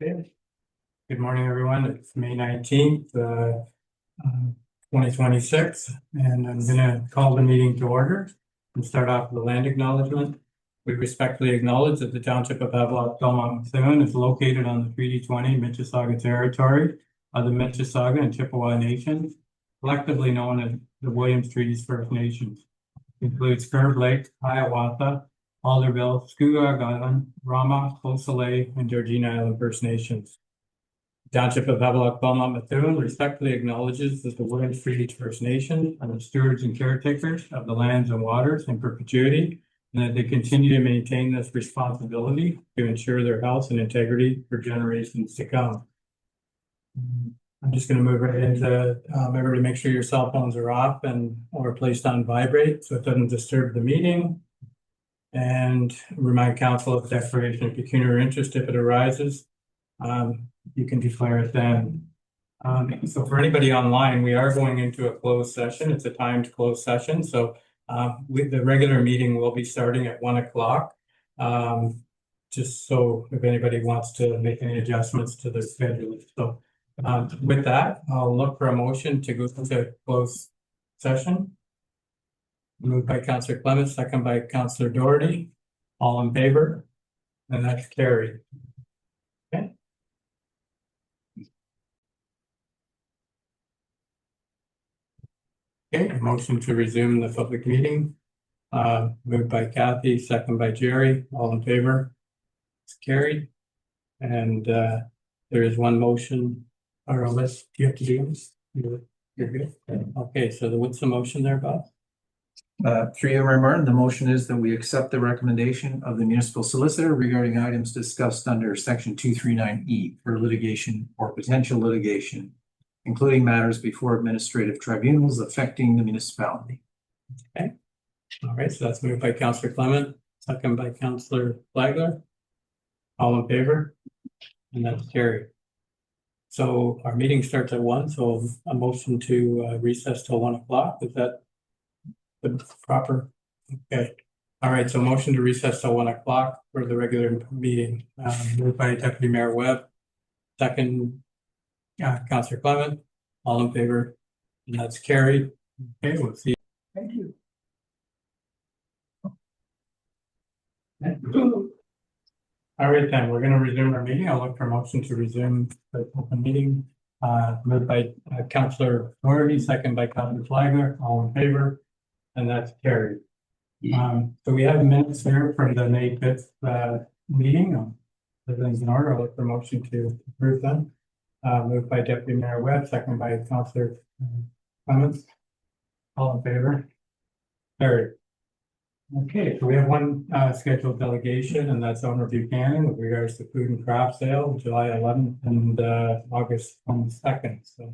Okay. Good morning, everyone. It's May 19th, 2026, and I'm going to call the meeting to order and start off with the land acknowledgement. We respectfully acknowledge that the Township of Havelock-Belmont-Methuen is located on the Treaty 20 Mississauga territory of the Mississauga and Chippewa Nations, collectively known as the Williams Treaties First Nations. It includes Curve Lake, Hiawatha, Alderville, Scugog Island, Rama, Cold Soleil, and Georgina Island First Nations. The Township of Havelock-Belmont-Methuen respectfully acknowledges that the Williams Treaties First Nation are the stewards and caretakers of the lands and waters in perpetuity, and that they continue to maintain this responsibility to ensure their health and integrity for generations to come. I'm just going to move right into everybody make sure your cell phones are off and or placed on vibrate so it doesn't disturb the meeting. And remind council of the declaration of pecuniary interest if it arises. You can declare it then. So for anybody online, we are going into a closed session. It's a timed closed session. So the regular meeting will be starting at 1 o'clock. Just so if anybody wants to make any adjustments to their schedule. So with that, I'll look for a motion to go into closed session. Moved by Councillor Clement, second by Councillor Doherty. All in favor? And that's carried. Okay. Okay, motion to resume the public meeting. Moved by Kathy, second by Jerry. All in favor? It's carried. And there is one motion, or unless do you have to do this? You're good. Okay, so what's the motion there, Bob? Through you, Mayor Martin, the motion is that we accept the recommendation of the municipal solicitor regarding items discussed under section 239E for litigation or potential litigation, including matters before administrative tribunals affecting the municipality. Okay. All right, so that's moved by Councillor Clement, second by Councillor Flagler. All in favor? And that's carried. So our meeting starts at 1, so a motion to recess till 1 o'clock. Is that the proper? Okay. All right, so motion to recess till 1 o'clock for the regular meeting. Moved by Deputy Mayor Webb, second Councillor Clement. All in favor? And that's carried. Okay, we'll see. Thank you. All right, then we're going to resume our meeting. I'll look for a motion to resume the open meeting. Moved by Councillor Doherty, second by Councillor Flagler. All in favor? And that's carried. So we have minutes here from the May 5th meeting. Everything's in order. I'll look for a motion to approve them. Moved by Deputy Mayor Webb, second by Councillor Clements. All in favor? Carried. Okay, so we have one scheduled delegation, and that's owner Buchanan with regards to food and craft sale, July 11th and August 22nd. So,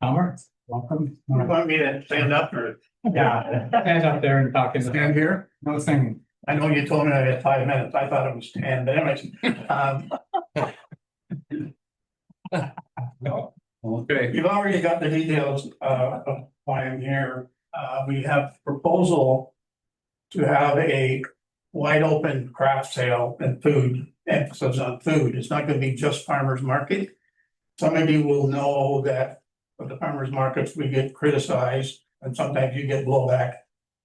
Elmer, welcome. You want me to stand up or? Yeah, stand up there and talk. Stand here? No singing. I know you told me I had 5 minutes. I thought it was 10, but anyways. Okay. You've already got the details of why I'm here. We have proposal to have a wide open craft sale and food, emphasis on food. It's not going to be just farmers market. Some of you will know that with the farmers markets, we get criticized and sometimes you get blowback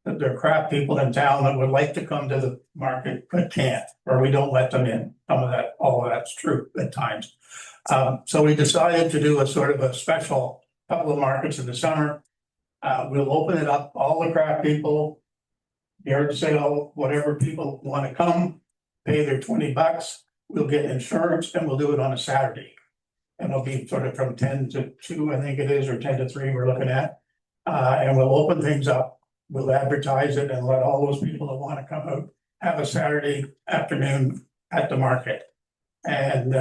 that there are craft people in town that would like to come to the market but can't, or we don't let them in. Some of that, all of that's true at times. So we decided to do a sort of a special couple of markets in the summer. We'll open it up, all the craft people, yard sale, whatever people want to come, pay their $20. We'll get insurance and we'll do it on a Saturday. And it'll be sort of from 10 to 2, I think it is, or 10 to 3 we're looking at. And we'll open things up. We'll advertise it and let all those people that want to come out have a Saturday afternoon at the market. And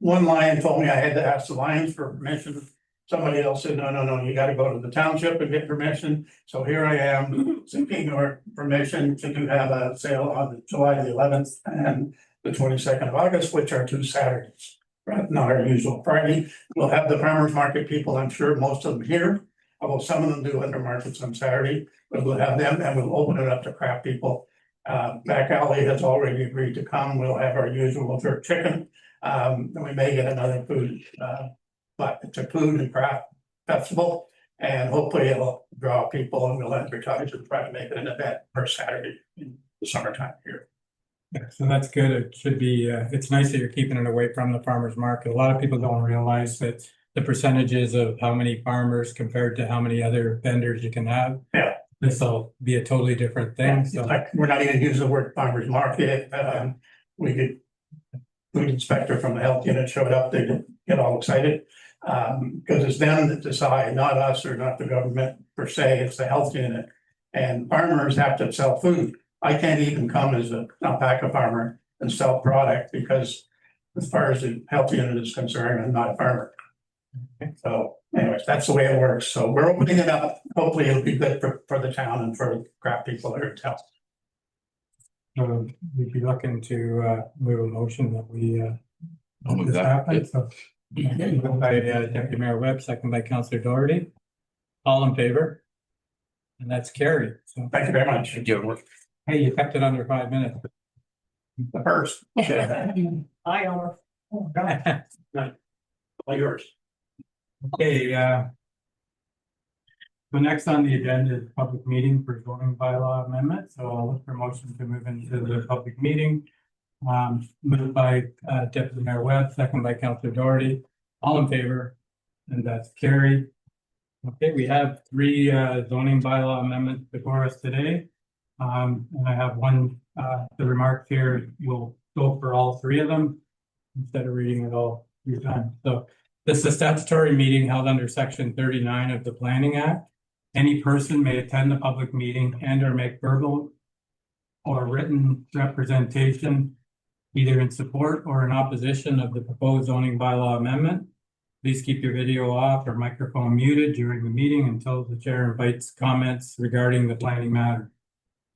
one Lion told me I had to ask the Lions for permission. Somebody else said, no, you got to go to the township and get permission. So here I am seeking your permission to have a sale on July the 11th and the 22nd of August, which are 2 Saturdays, right? Not our usual Friday. We'll have the farmers market people, I'm sure most of them here, although some of them do under markets on Saturday, but we'll have them and we'll open it up to craft people. Back Alley has already agreed to come. We'll have our usual jerk chicken. then we may get another food, but it's a food and craft festival. And hopefully it'll draw people, and we'll advertise and try to make it an event for Saturday in the summertime here. Yeah, so that's good. It should be, it's nice that you're keeping it away from the farmer's market. A lot of people don't realize that the percentages of how many farmers compared to how many other vendors you can have. Yeah. This will be a totally different thing, so. Like, we're not even using the word farmer's market. We did, food inspector from the health unit showed up, they didn't get all excited. Because it's them that decide, not us or not the government per se, it's the health unit. And farmers have to sell food. I can't even come as an alpaca farmer and sell product because as far as the health unit is concerned, I'm not a farmer. So anyways, that's the way it works. So we're opening it up. Hopefully it'll be good for the town and for craft people here in town. So we'd be looking to move a motion that we I'll move this that. happen, so. Moved by Deputy Mayor Webb, second by Councillor Doherty. All in favor? And that's carried, so. Thank you very much. Hey, you kept it under 5 minutes. The first. Hi, Omar. All yours. Okay, so next on the agenda is public meeting for zoning bylaw amendment, so I'll look for motion to move into the public meeting. Moved by Deputy Mayor Webb, second by Councillor Doherty, all in favor, and that's carried. Okay, we have 3 zoning bylaw amendments before us today. And I have one, the remarks here will go for all 3 of them instead of reading it all 3 times. So this is a statutory meeting held under section 39 of the Planning Act. Any person may attend the public meeting and or make verbal or written representation either in support or in opposition of the proposed zoning bylaw amendment. Please keep your video off or microphone muted during the meeting until the chair invites comments regarding the planning matter.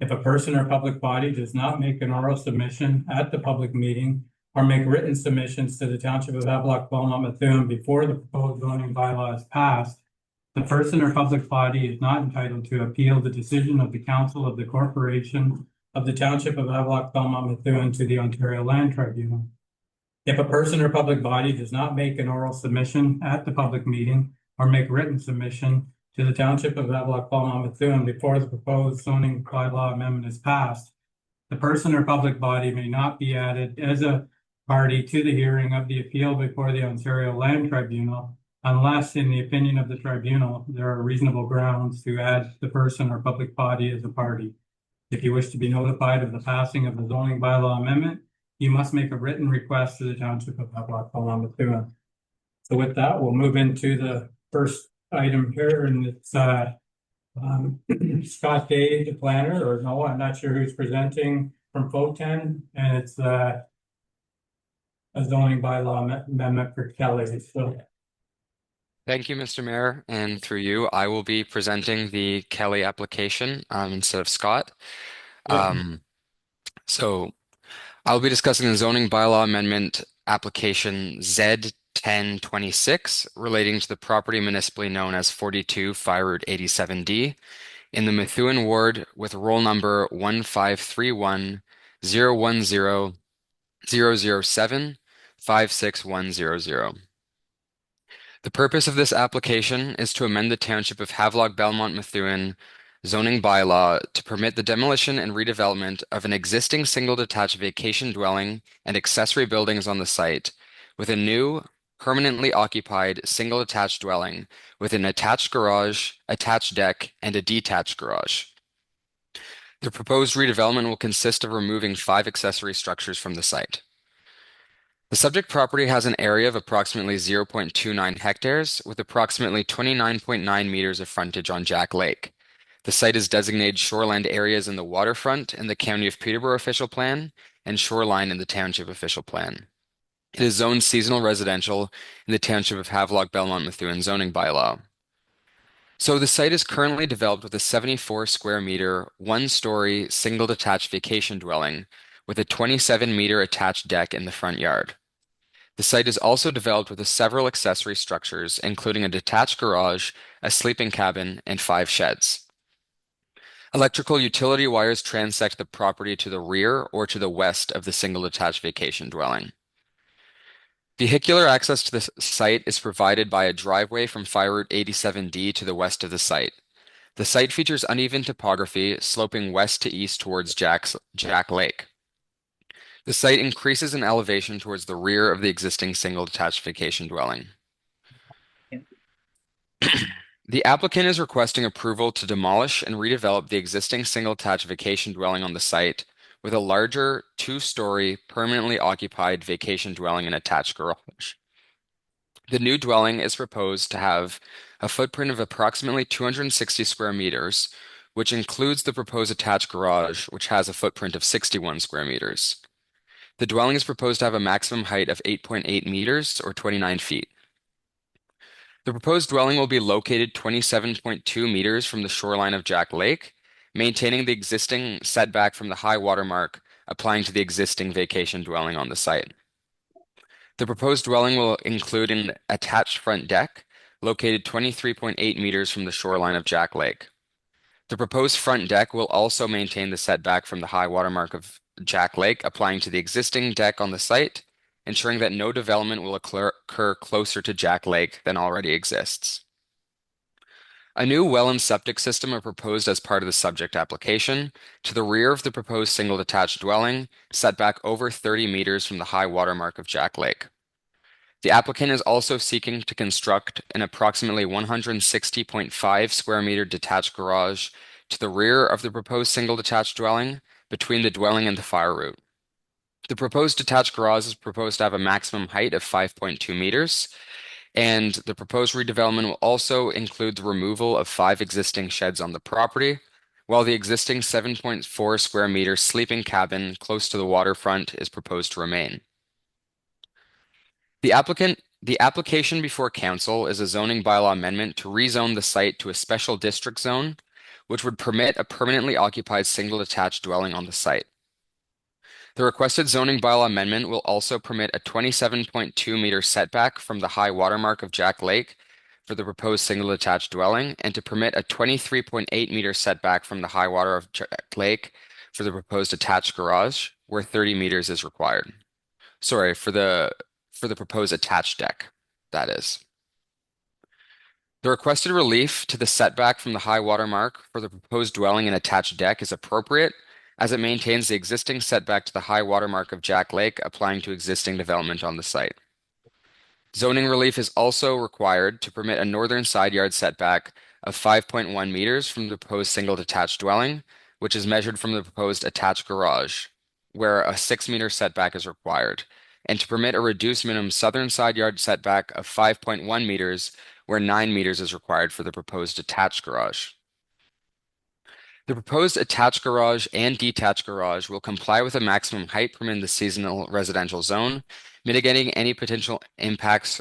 If a person or public body does not make an oral submission at the public meeting or make written submissions to the Township of Havelock-Belmont-Methuen before the proposed zoning bylaw is passed, the person or public body is not entitled to appeal the decision of the Council of the Corporation of the Township of Havelock-Belmont-Methuen to the Ontario Land Tribunal. If a person or public body does not make an oral submission at the public meeting or make written submission to the Township of Havelock-Belmont-Methuen before the proposed zoning bylaw amendment is passed, the person or public body may not be added as a party to the hearing of the appeal before the Ontario Land Tribunal unless, in the opinion of the tribunal, there are reasonable grounds to add the person or public body as a party. If you wish to be notified of the passing of the zoning bylaw amendment, you must make a written request to the Township of Havelock-Belmont-Methuen. So with that, we'll move into the first item here, and it's Scott Day, the planner, or no, I'm not sure who's presenting from FOTEN, and it's a zoning bylaw amendment for Kelly. So Thank you, Mr. Mayor, and through you, I will be presenting the Kelly application instead of Scott. So I'll be discussing the zoning bylaw amendment application Z1026 relating to the property municipally known as 42 Fire Route 87D in the Methuen ward with roll number 153101007561100. The purpose of this application is to amend the Township of Havelock-Belmont-Methuen zoning bylaw to permit the demolition and redevelopment of an existing single detached vacation dwelling and accessory buildings on the site with a new, permanently occupied single attached dwelling with an attached garage, attached deck, and a detached garage. The proposed redevelopment will consist of removing 5 accessory structures from the site. The subject property has an area of approximately 0.29 hectares with approximately 29.9 meters of frontage on Jack Lake. The site is designated shoreland areas in the waterfront in the County of Peterborough official plan and shoreline in the Township official plan. It is zoned seasonal residential in the Township of Havelock-Belmont-Methuen zoning bylaw. So the site is currently developed with a 74 square meter, 1-story, single detached vacation dwelling with a 27-meter attached deck in the front yard. The site is also developed with several accessory structures, including a detached garage, a sleeping cabin, and 5 sheds. Electrical utility wires transect the property to the rear or to the west of the single detached vacation dwelling. Vehicular access to the site is provided by a driveway from Fire Route 87D to the west of the site. The site features uneven topography, sloping west to east towards Jack Lake. The site increases in elevation towards the rear of the existing single detached vacation dwelling. The applicant is requesting approval to demolish and redevelop the existing single detached vacation dwelling on the site with a larger two-story permanently occupied vacation dwelling and attached garage. The new dwelling is proposed to have a footprint of approximately 260 square meters, which includes the proposed attached garage, which has a footprint of 61 square meters. The dwelling is proposed to have a maximum height of 8.8 meters or 29 feet. The proposed dwelling will be located 27.2 meters from the shoreline of Jack Lake, maintaining the existing setback from the high water mark, applying to the existing vacation dwelling on the site. The proposed dwelling will include an attached front deck located 23.8 meters from the shoreline of Jack Lake. The proposed front deck will also maintain the setback from the high water mark of Jack Lake, applying to the existing deck on the site, ensuring that no development will occur closer to Jack Lake than already exists. A new well and septic system are proposed as part of the subject application to the rear of the proposed single detached dwelling, set back over 30 meters from the high water mark of Jack Lake. The applicant is also seeking to construct an approximately 160.5 square meter detached garage to the rear of the proposed single detached dwelling between the dwelling and the fire route. The proposed detached garage is proposed to have a maximum height of 5.2 meters, and the proposed redevelopment will also include the removal of 5 existing sheds on the property, while the existing 7.4 square meter sleeping cabin close to the waterfront is proposed to remain. The application before council is a zoning bylaw amendment to rezone the site to a special district zone, which would permit a permanently occupied single detached dwelling on the site. The requested zoning bylaw amendment will also permit a 27.2 meter setback from the high watermark of Jack Lake for the proposed single detached dwelling, and to permit a 23.8 meter setback from the high water of Jack Lake for the proposed attached garage, where 30 meters is required. Sorry, for the proposed attached deck, that is. The requested relief to the setback from the high water mark for the proposed dwelling and attached deck is appropriate, as it maintains the existing setback to the high water mark of Jack Lake, applying to existing development on the site. Zoning relief is also required to permit a northern side yard setback of 5.1 meters from the proposed single detached dwelling, which is measured from the proposed attached garage, where a 6 meter setback is required, and to permit a reduced minimum southern side yard setback of 5.1 meters, where 9 meters is required for the proposed attached garage. The proposed attached garage and detached garage will comply with a maximum height permit in the seasonal residential zone, mitigating any potential impacts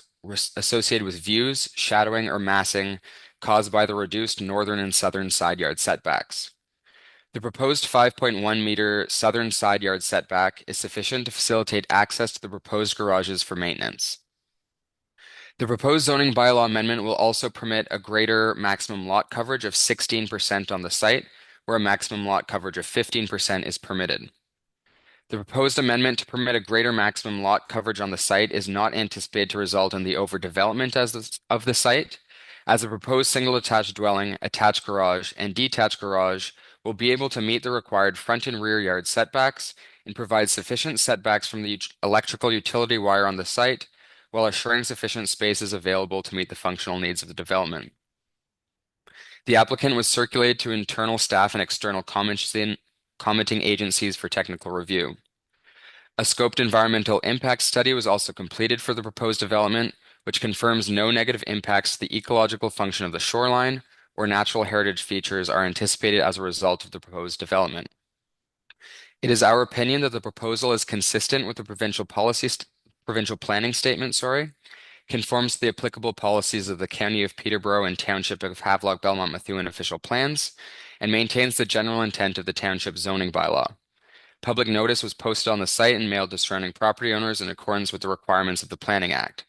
associated with views, shadowing, or massing caused by the reduced northern and southern side yard setbacks. The proposed 5.1 meter southern side yard setback is sufficient to facilitate access to the proposed garages for maintenance. The proposed zoning bylaw amendment will also permit a greater maximum lot coverage of 16% on the site, where a maximum lot coverage of 15% is permitted. The proposed amendment to permit a greater maximum lot coverage on the site is not anticipated to result in the overdevelopment of the site, as the proposed single attached dwelling, attached garage, and detached garage will be able to meet the required front and rear yard setbacks and provide sufficient setbacks from the electrical utility wire on the site, while assuring sufficient space is available to meet the functional needs of the development. The applicant was circulated to internal staff and external commenting agencies for technical review. A scoped environmental impact study was also completed for the proposed development, which confirms no negative impacts to the ecological function of the shoreline or natural heritage features are anticipated as a result of the proposed development. It is our opinion that the proposal is consistent with the provincial planning statement, conforms to the applicable policies of the County of Peterborough and Township of Havelock-Belmont-Methuen official plans, and maintains the general intent of the township zoning bylaw. Public notice was posted on the site and mailed to surrounding property owners in accordance with the requirements of the Planning Act.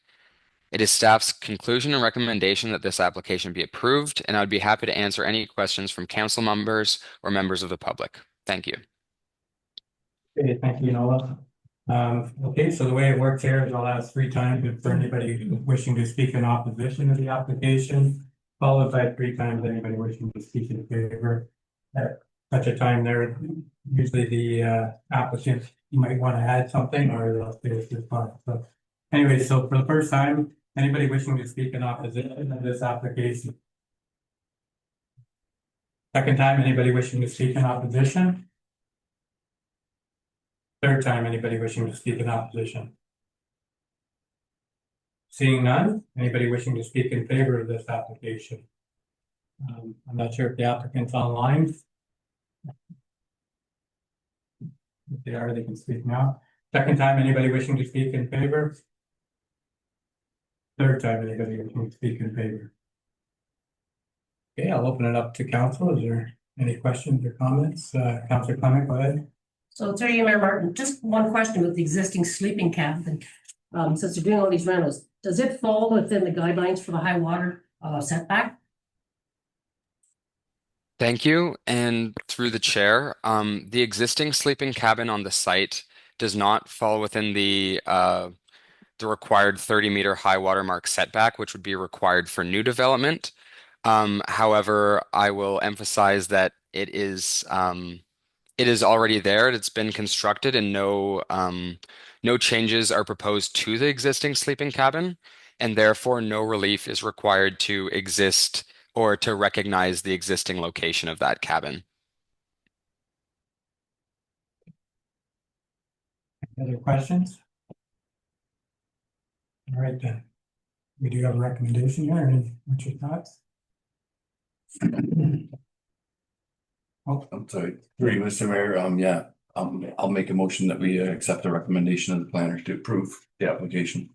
It is staff's conclusion and recommendation that this application be approved, and I would be happy to answer any questions from council members or members of the public. Thank you. Okay, thank you, Noah. Okay, so the way it works here is I'll ask 3 times if for anybody wishing to speak in opposition to the application, followed by 3 times anybody wishing to speak in favor. At such a time there, usually the applicant, you might want to add something or they'll say it's just fine. So anyway, so for the first time, anybody wishing to speak in opposition to this application? Second time, anybody wishing to speak in opposition? Third time, anybody wishing to speak in opposition? Seeing none, anybody wishing to speak in favor of this application? I'm not sure if the applicant's online. If they are, they can speak now. Second time, anybody wishing to speak in favor? Third time, anybody wishing to speak in favor? Okay, I'll open it up to council. Is there any questions or comments? Councilor Clement, go ahead. So through you, Mayor Martin, just one question with the existing sleeping cabin. Since they're doing all these rentals, does it fall within the guidelines for the high water setback? Thank you. And through the chair, the existing sleeping cabin on the site does not fall within the required 30-meter high water mark setback, which would be required for new development. However, I will emphasize that it is already there. It's been constructed, and no changes are proposed to the existing sleeping cabin, and therefore no relief is required to exist or to recognize the existing location of that cabin. Any other questions? All right, then. We do have a recommendation here. What's your thoughts? Oh, I'm sorry, through you, Mr. Mayor, yeah, I'll make a motion that we accept the recommendation of the planners to approve the application.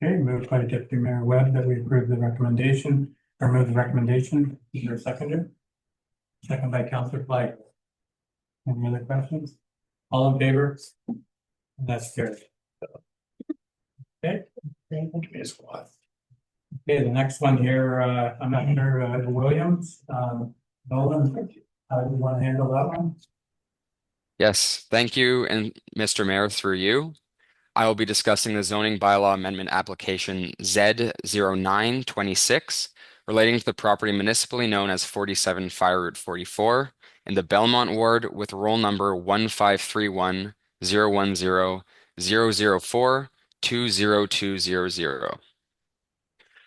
okay, moved by Deputy Mayor Webb that we approve the recommendation, or move the recommendation. Is there a seconder? Second by Councilor Fly. Any other questions? All in favor? That's carried. Okay. Give me a squad. Okay, the next one here, I'm not sure, Williams, Nolan, how do you want to handle that one? Yes, thank you, and Mr. Mayor, through you. I will be discussing the zoning bylaw amendment application Z0926 relating to the property municipally known as 47 Fire Route 44 in the Belmont Ward with roll number 153101000420200.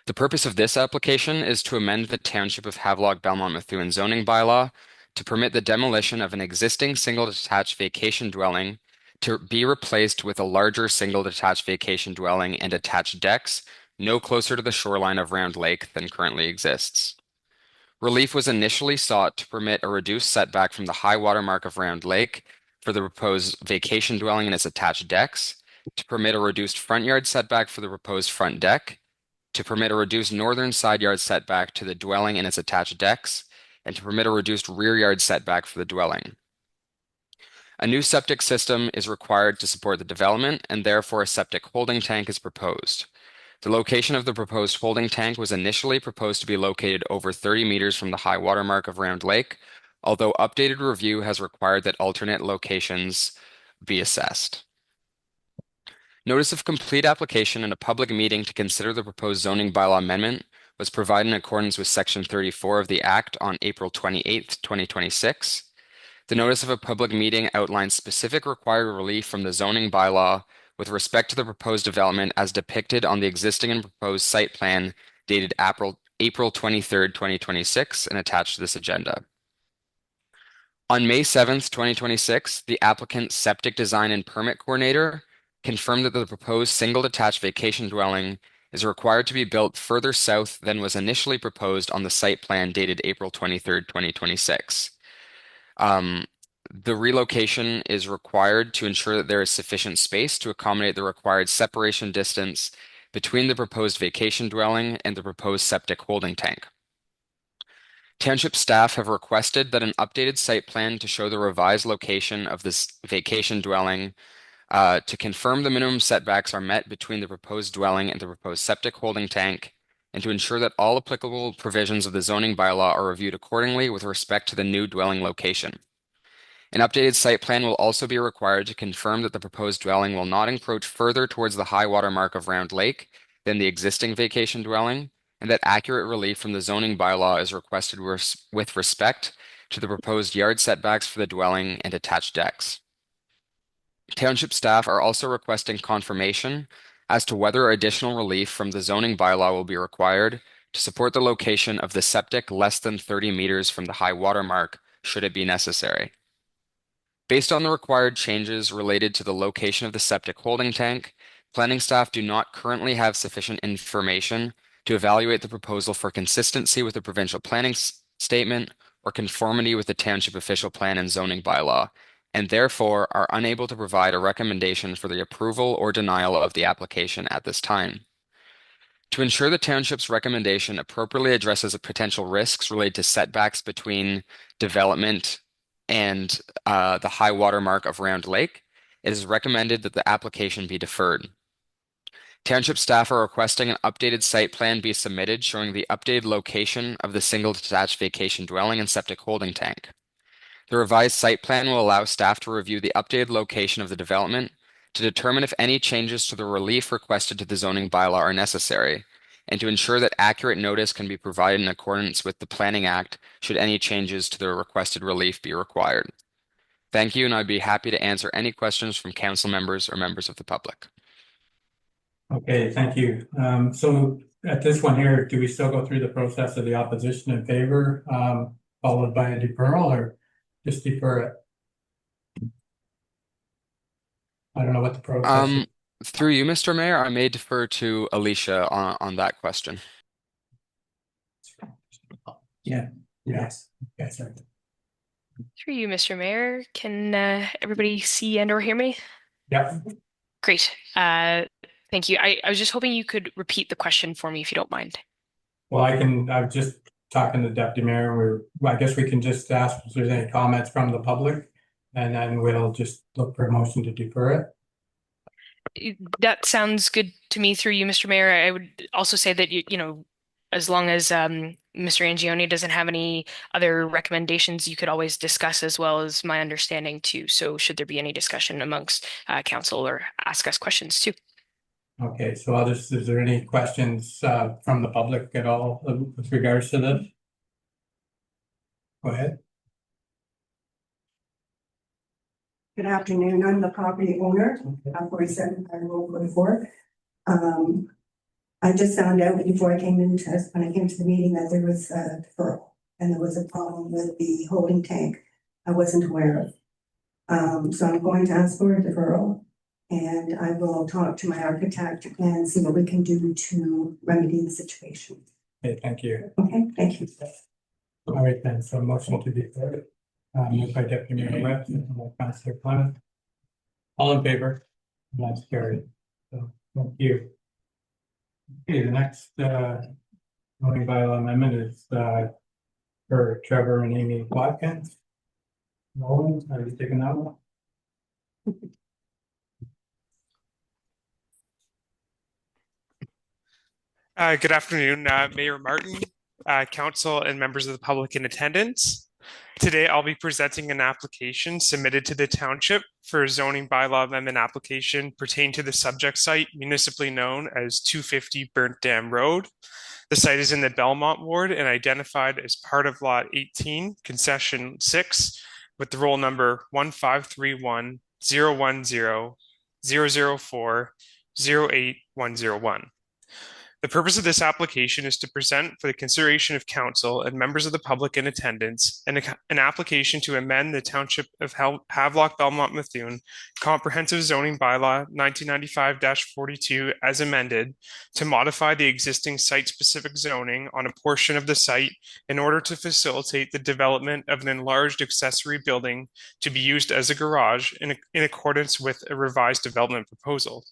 The purpose of this application is to amend the Township of Havelock-Belmont-Methuen zoning bylaw to permit the demolition of an existing single detached vacation dwelling to be replaced with a larger single detached vacation dwelling and attached decks no closer to the shoreline of Round Lake than currently exists. Relief was initially sought to permit a reduced setback from the high water mark of Round Lake for the proposed vacation dwelling and its attached decks, to permit a reduced front yard setback for the proposed front deck, to permit a reduced northern side yard setback to the dwelling and its attached decks, and to permit a reduced rear yard setback for the dwelling. A new septic system is required to support the development, and therefore a septic holding tank is proposed. The location of the proposed holding tank was initially proposed to be located over 30 meters from the high water mark of Round Lake, although updated review has required that alternate locations be assessed. Notice of complete application and a public meeting to consider the proposed zoning bylaw amendment was provided in accordance with Section 34 of the Act on April 28th, 2026. The notice of a public meeting outlines specific required relief from the zoning bylaw with respect to the proposed development as depicted on the existing and proposed site plan dated April 23rd, 2026, and attached to this agenda. On May 7th, 2026, the applicant's septic design and permit coordinator confirmed that the proposed single detached vacation dwelling is required to be built further south than was initially proposed on the site plan dated April 23rd, 2026. The relocation is required to ensure that there is sufficient space to accommodate the required separation distance between the proposed vacation dwelling and the proposed septic holding tank. Township staff have requested that an updated site plan to show the revised location of this vacation dwelling to confirm the minimum setbacks are met between the proposed dwelling and the proposed septic holding tank, and to ensure that all applicable provisions of the zoning bylaw are reviewed accordingly with respect to the new dwelling location. An updated site plan will also be required to confirm that the proposed dwelling will not encroach further towards the high water mark of Round Lake than the existing vacation dwelling, and that accurate relief from the zoning bylaw is requested with respect to the proposed yard setbacks for the dwelling and attached decks. Township staff are also requesting confirmation as to whether additional relief from the zoning bylaw will be required to support the location of the septic less than 30 meters from the high water mark, should it be necessary. Based on the required changes related to the location of the septic holding tank, planning staff do not currently have sufficient information to evaluate the proposal for consistency with the provincial planning statement or conformity with the township official plan and zoning bylaw, and therefore are unable to provide a recommendation for the approval or denial of the application at this time. To ensure the township's recommendation appropriately addresses potential risks related to setbacks between development and the high water mark of Round Lake, it is recommended that the application be deferred. Township staff are requesting an updated site plan be submitted showing the updated location of the single detached vacation dwelling and septic holding tank. The revised site plan will allow staff to review the updated location of the development to determine if any changes to the relief requested to the zoning bylaw are necessary, and to ensure that accurate notice can be provided in accordance with the Planning Act should any changes to the requested relief be required. Thank you, and I'd be happy to answer any questions from council members or members of the public. Okay, thank you. So at this one here, do we still go through the process of the opposition in favor, followed by a deferral, or just defer it? I don't know what the process is. Through you, Mr. Mayor, I may defer to Alicia on that question. Yeah. Yes. Okay, sorry. Through you, Mr. Mayor, can everybody see and or hear me? Yep. Great. Thank you. I was just hoping you could repeat the question for me if you don't mind. Well, I was just talking to the deputy mayor. I guess we can just ask if there's any comments from the public, and then we'll just look for a motion to defer it. That sounds good to me. Through you, Mr. Mayor, I would also say that you know, as long as Mr. Angione doesn't have any other recommendations, you could always discuss, as well as my understanding too. So should there be any discussion amongst council, or ask us questions too. Okay, so is there any questions from the public at all with regards to this? Go ahead. Good afternoon. I'm the property owner of 47 Road 44. I just found out before I came when I came to the meeting that there was a deferral and there was a problem with the holding tank I wasn't aware of. So I'm going to ask for a deferral, and I will talk to my architect and see what we can do to remedy the situation. Okay, thank you. Okay, thank you. All right, then, so motion to defer. Moved by Deputy Mayor Webb, second by Councillor Clement. All in favor? That's carried. So, thank you. Okay, the next zoning bylaw amendment is for Trevor and Amy Watkins. Nolan, are you taking that one? Good afternoon, Mayor Martin, council, and members of the public in attendance. Today, I'll be presenting an application submitted to the township for a zoning bylaw amendment application pertaining to the subject site municipally known as 250 Burnt Dam Road. The site is in the Belmont ward and identified as part of Lot 18, Concession 6, with the roll number 1531 010 004 08101. The purpose of this application is to present for the consideration of council and members of the public in attendance an application to amend the Township of Havelock-Belmont-Methuen Comprehensive Zoning Bylaw 1995-42 as amended to modify the existing site-specific zoning on a portion of the site in order to facilitate the development of an enlarged accessory building to be used as a garage in accordance with a revised development proposal.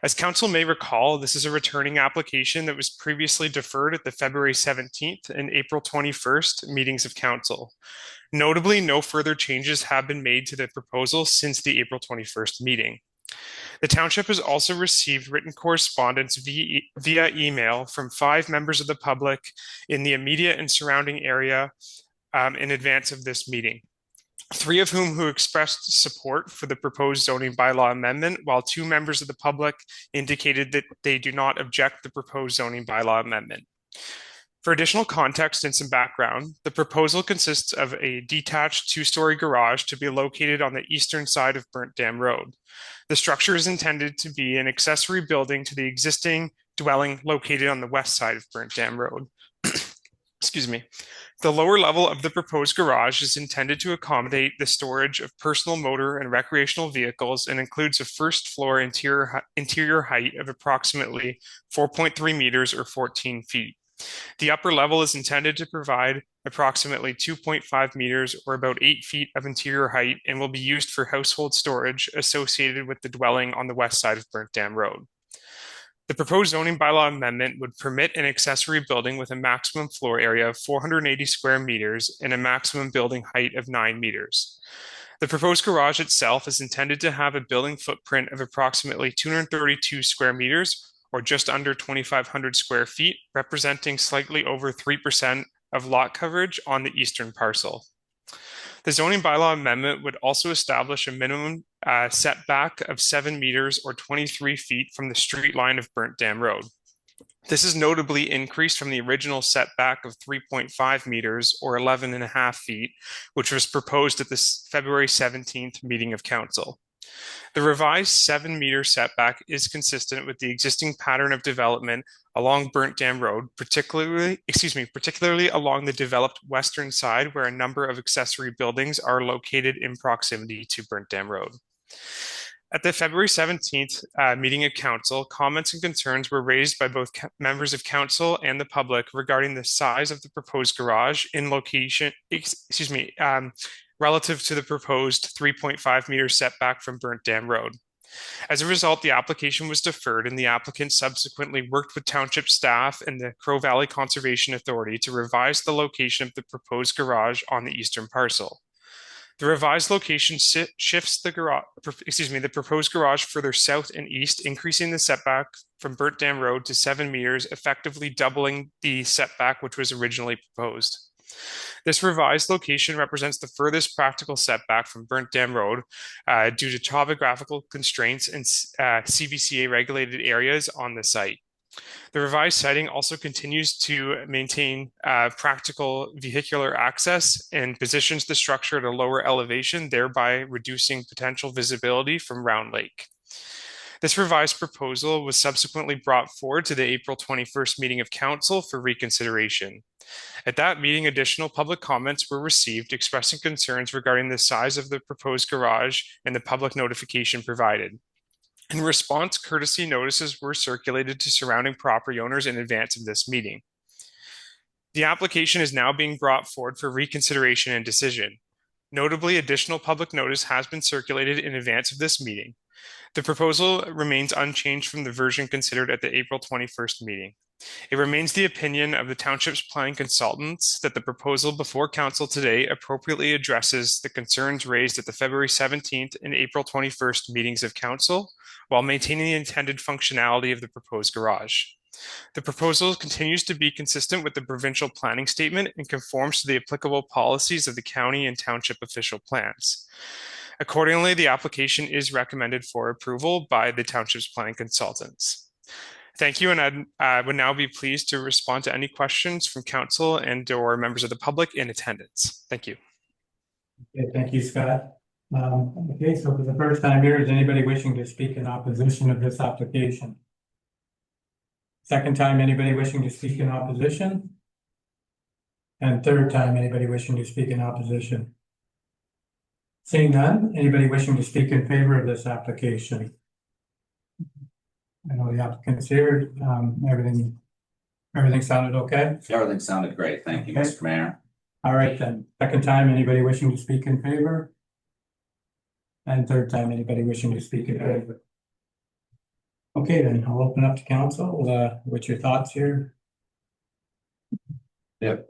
As council may recall, this is a returning application that was previously deferred at the February 17th and April 21st meetings of council. Notably, no further changes have been made to the proposal since the April 21st meeting. The township has also received written correspondence via email from 5 members of the public in the immediate and surrounding area in advance of this meeting. three of who expressed support for the proposed zoning bylaw amendment, while 2 members of the public indicated that they do not object to the proposed zoning bylaw amendment. For additional context and some background, the proposal consists of a detached 2-story garage to be located on the eastern side of Burnt Dam Road. The structure is intended to be an accessory building to the existing dwelling located on the west side of Burnt Dam Road. Excuse me. The lower level of the proposed garage is intended to accommodate the storage of personal motor and recreational vehicles and includes a first floor interior height of approximately 4.3 meters or 14 feet. The upper level is intended to provide approximately 2.5 meters or about 8 feet of interior height and will be used for household storage associated with the dwelling on the west side of Burnt Dam Road. The proposed zoning bylaw amendment would permit an accessory building with a maximum floor area of 480 square meters and a maximum building height of 9 meters. The proposed garage itself is intended to have a building footprint of approximately 232 square meters or just under 2,500 square feet, representing slightly over 3% of lot coverage on the eastern parcel. The zoning bylaw amendment would also establish a minimum setback of 7 meters or 23 feet from the street line of Burnt Dam Road. This is notably increased from the original setback of 3.5 meters or 11.5 feet, which was proposed at the February 17th meeting of council. The revised 7-meter setback is consistent with the existing pattern of development along Burnt Dam Road, particularly along the developed western side where a number of accessory buildings are located in proximity to Burnt Dam Road. At the February 17th meeting of council, comments and concerns were raised by both members of council and the public regarding the size of the proposed garage in location, relative to the proposed 3.5 meter setback from Burnt Dam Road. As a result, the application was deferred and the applicant subsequently worked with township staff and the Crow Valley Conservation Authority to revise the location of the proposed garage on the eastern parcel. The revised location shifts the proposed garage further south and east, increasing the setback from Burnt Dam Road to 7 meters, effectively doubling the setback which was originally proposed. This revised location represents the furthest practical setback from Burnt Dam Road due to topographical constraints and CVCA regulated areas on the site. The revised siting also continues to maintain practical vehicular access and positions the structure at a lower elevation, thereby reducing potential visibility from Round Lake. This revised proposal was subsequently brought forward to the April 21st meeting of council for reconsideration. At that meeting, additional public comments were received expressing concerns regarding the size of the proposed garage and the public notification provided. In response, courtesy notices were circulated to surrounding property owners in advance of this meeting. The application is now being brought forward for reconsideration and decision. Notably, additional public notice has been circulated in advance of this meeting. The proposal remains unchanged from the version considered at the April 21st meeting. It remains the opinion of the township's planning consultants that the proposal before council today appropriately addresses the concerns raised at the February 17th and April 21st meetings of council, while maintaining the intended functionality of the proposed garage. The proposal continues to be consistent with the provincial planning statement and conforms to the applicable policies of the county and township official plans. Accordingly, the application is recommended for approval by the township's planning consultants. Thank you, and I would now be pleased to respond to any questions from council and or members of the public in attendance. Thank you. Okay, thank you, Scott. Okay, so for the first time here, is anybody wishing to speak in opposition of this application? Second time, anybody wishing to speak in opposition? And third time, anybody wishing to speak in opposition? Seeing none, anybody wishing to speak in favor of this application? I know the applicant's here. Everything sounded okay? Everything sounded great. Thank you, Okay. Mr. Mayor. All right then. Second time, anybody wishing to speak in favor? And third time, anybody wishing to speak in favor? Okay, then I'll open up to council. What's your thoughts here? Yep.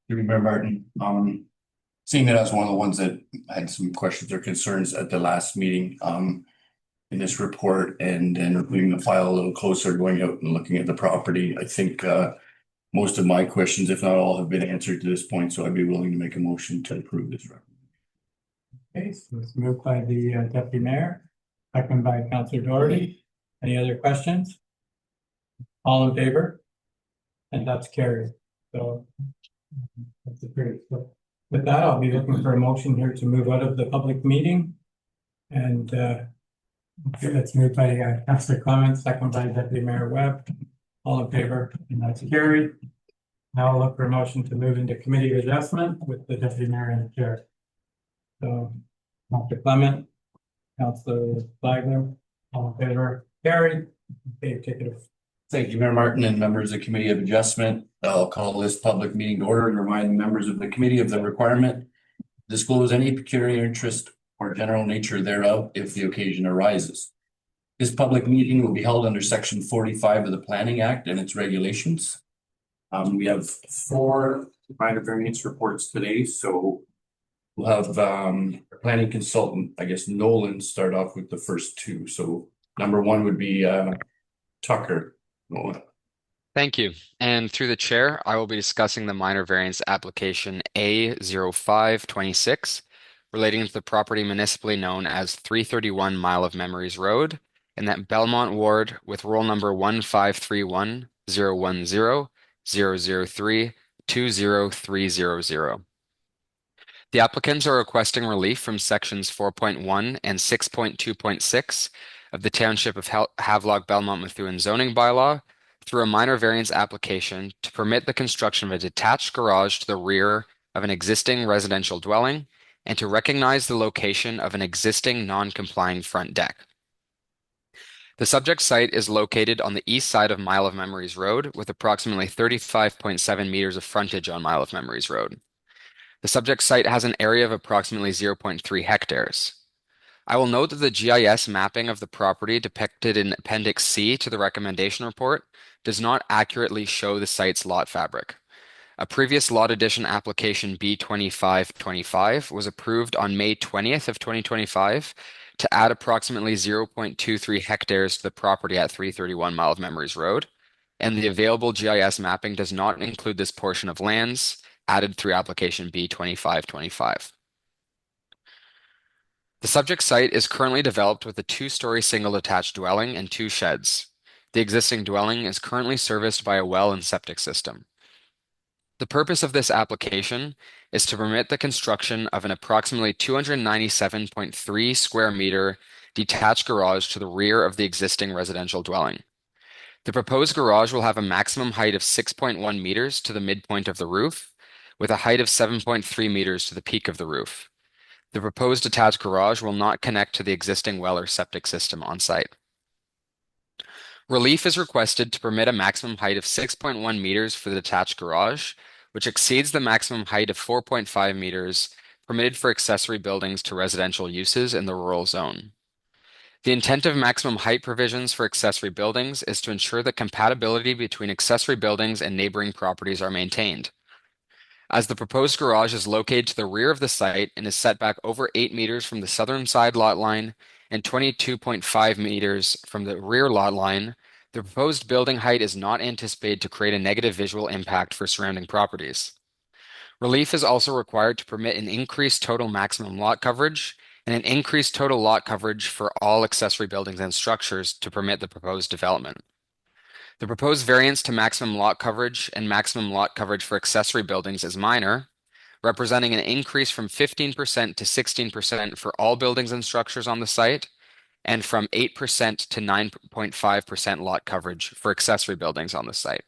Mayor Martin, seeing that I was one of the ones that had some questions or concerns at the last meeting, in this report, and then reviewing the file a little closer, going out and looking at the property, I think most of my questions, if not all, have been answered to this point, so I'd be willing to make a motion to approve this recommendation. Okay, so it's moved by the deputy mayor, second by Councillor Doherty. Any other questions? All in favor? And that's carried. So that's approved. So with that, I'll be looking for a motion here to move out of the public meeting. And okay, that's moved by Councillor Clement, second by Deputy Mayor Webb. All in favor, and that's carried. Now I'll look for a motion to move into committee adjustment with the deputy mayor and the chair. So, Dr. Clement, Councillor Flagler, all in favor, carried. Okay, take it. Thank you, Mayor Martin and members of the Committee of Adjustment. I'll call this public meeting to order and remind the members of the committee of the requirement to disclose any pecuniary interest or general nature thereof if the occasion arises. This public meeting will be held under Section 45 of the Planning Act and its regulations. We have 4 minor variance reports today, so we'll have our planning consultant, I guess Nolan, start off with the first 2. So number 1 would be Tucker. Nolan. Thank you. And through the chair, I will be discussing the minor variance application A0526 relating to the property municipally known as 331 Mile of Memories Road in that Belmont Ward with roll number 15310103003200300. The applicants are requesting relief from sections 4.1 and 6.2.6 of the Township of Havelock-Belmont-Methuen zoning bylaw through a minor variance application to permit the construction of a detached garage to the rear of an existing residential dwelling and to recognize the location of an existing non-complying front deck. The subject site is located on the east side of Mile of Memories Road with approximately 35.7 meters of frontage on Mile of Memories Road. The subject site has an area of approximately 0.3 hectares. I will note that the GIS mapping of the property depicted in Appendix C to the recommendation report does not accurately show the site's lot fabric. A previous lot addition application B2525 was approved on May 20th of 2025 to add approximately 0.23 hectares to the property at 331 Mile of Memories Road, and the available GIS mapping does not include this portion of lands added through application B2525. The subject site is currently developed with a 2-story single detached dwelling and 2 sheds. The existing dwelling is currently serviced by a well and septic system. The purpose of this application is to permit the construction of an approximately 297.3 square meter detached garage to the rear of the existing residential dwelling. The proposed garage will have a maximum height of 6.1 meters to the midpoint of the roof, with a height of 7.3 meters to the peak of the roof. The proposed detached garage will not connect to the existing well or septic system on site. Relief is requested to permit a maximum height of 6.1 meters for the detached garage, which exceeds the maximum height of 4.5 meters permitted for accessory buildings to residential uses in the rural zone. The intent of maximum height provisions for accessory buildings is to ensure that compatibility between accessory buildings and neighboring properties are maintained. As the proposed garage is located to the rear of the site and is set back over 8 meters from the southern side lot line and 22.5 meters from the rear lot line, the proposed building height is not anticipated to create a negative visual impact for surrounding properties. Relief is also required to permit an increased total maximum lot coverage and an increased total lot coverage for all accessory buildings and structures to permit the proposed development. The proposed variance to maximum lot coverage and maximum lot coverage for accessory buildings is minor, representing an increase from 15% to 16% for all buildings and structures on the site, and from 8% to 9.5% lot coverage for accessory buildings on the site.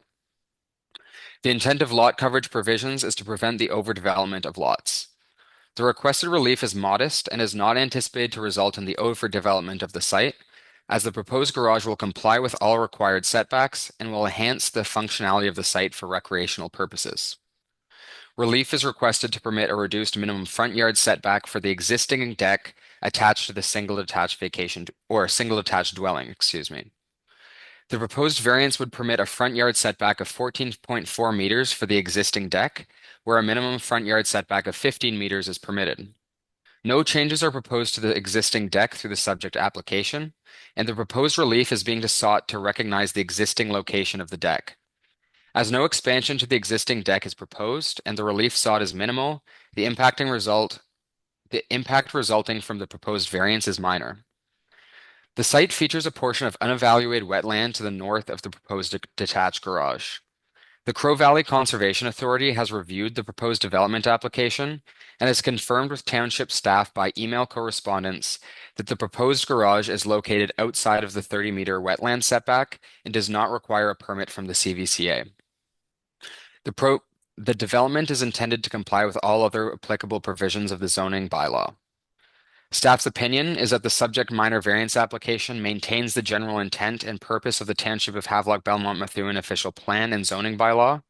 The intent of lot coverage provisions is to prevent the overdevelopment of lots. The requested relief is modest and is not anticipated to result in the overdevelopment of the site, as the proposed garage will comply with all required setbacks and will enhance the functionality of the site for recreational purposes. Relief is requested to permit a reduced minimum front yard setback for the existing deck attached to the single detached dwelling, The proposed variance would permit a front yard setback of 14.4 meters for the existing deck, where a minimum front yard setback of 15 meters is permitted. No changes are proposed to the existing deck through the subject application, and the proposed relief is being sought to recognize the existing location of the deck. As no expansion to the existing deck is proposed and the relief sought is minimal, the impacting the impact resulting from the proposed variance is minor. The site features a portion of unevaluated wetland to the north of the proposed detached garage. The Crow Valley Conservation Authority has reviewed the proposed development application and has confirmed with township staff by email correspondence that the proposed garage is located outside of the 30-meter wetland setback and does not require a permit from the CVCA. The development is intended to comply with all other applicable provisions of the zoning bylaw. Staff's opinion is that the subject minor variance application maintains the general intent and purpose of the Township of Havelock-Belmont-Methuen official plan and zoning bylaw,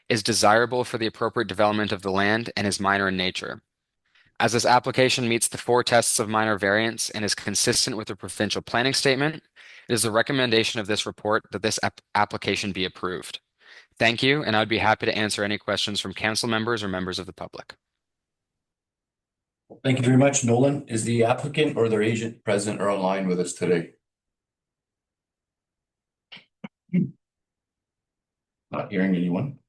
is desirable for the appropriate development of the land, and is minor in nature. As this application meets the 4 tests of minor variance and is consistent with the provincial planning statement, it is the recommendation of this report that this application be approved. Thank you, and I'd be happy to answer any questions from council members or members of the public. Thank you very much, Nolan. Is the applicant or their agent present or online with us today? Not hearing anyone.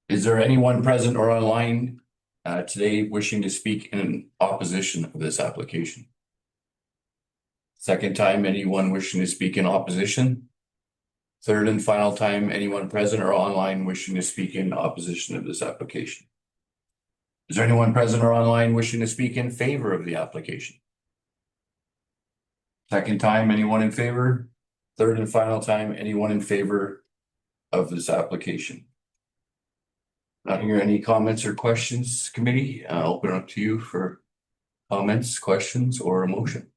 Is there anyone present or online today wishing to speak in opposition of this application? Second time, anyone wishing to speak in opposition? Third and final time, anyone present or online wishing to speak in opposition of this application? Is there anyone present or online wishing to speak in favor of the application? Second time, anyone in favor? Third and final time, anyone in favor of this application? Not hear any comments or questions, committee. I'll open it up to you for comments, questions, or a motion.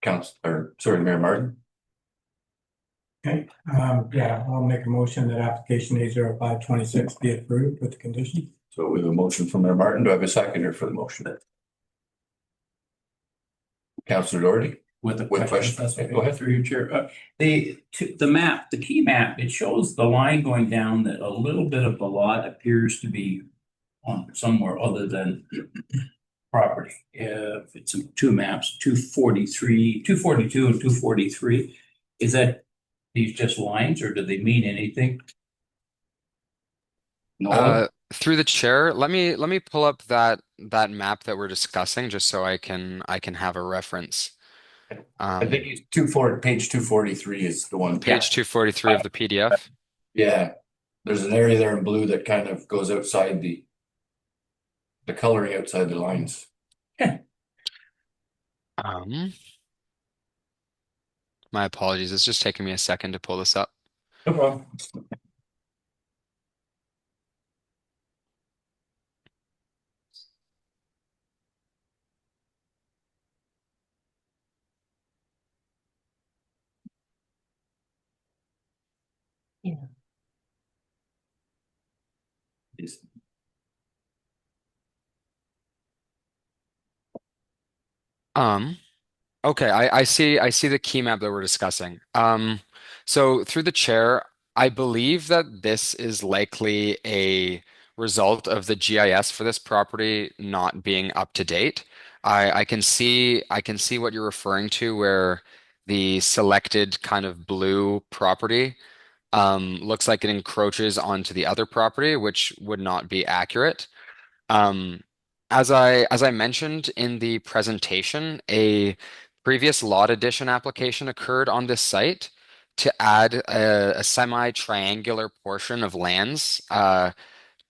Mayor Martin. Okay, yeah, I'll make a motion that application A0526 be approved with the conditions. So we have a motion from Mayor Martin. Do I have a seconder for the motion? Councillor Doherty. With a With question, question. that's okay. Go ahead. Through your chair. The map, the key map, it shows the line going down that a little bit of the lot appears to be on somewhere other than property. If it's 2 maps, 243, 242 and 243, is that these just lines or do they mean anything? No. Through the chair, let me pull up that map that we're discussing just so I can have a reference. I think he's page 243 is the one. Page 243 of the PDF. Yeah, there's an area there in blue that kind of goes outside the coloring outside the lines. My apologies. It's just taking me a second to pull this up. No problem. Yeah. Okay, I see the key map that we're discussing. So through the chair, I believe that this is likely a result of the GIS for this property not being up to date. I can see what you're referring to where the selected kind of blue property looks like it encroaches onto the other property, which would not be accurate. Um, as I mentioned in the presentation, a previous lot addition application occurred on this site to add a semi-triangular portion of lands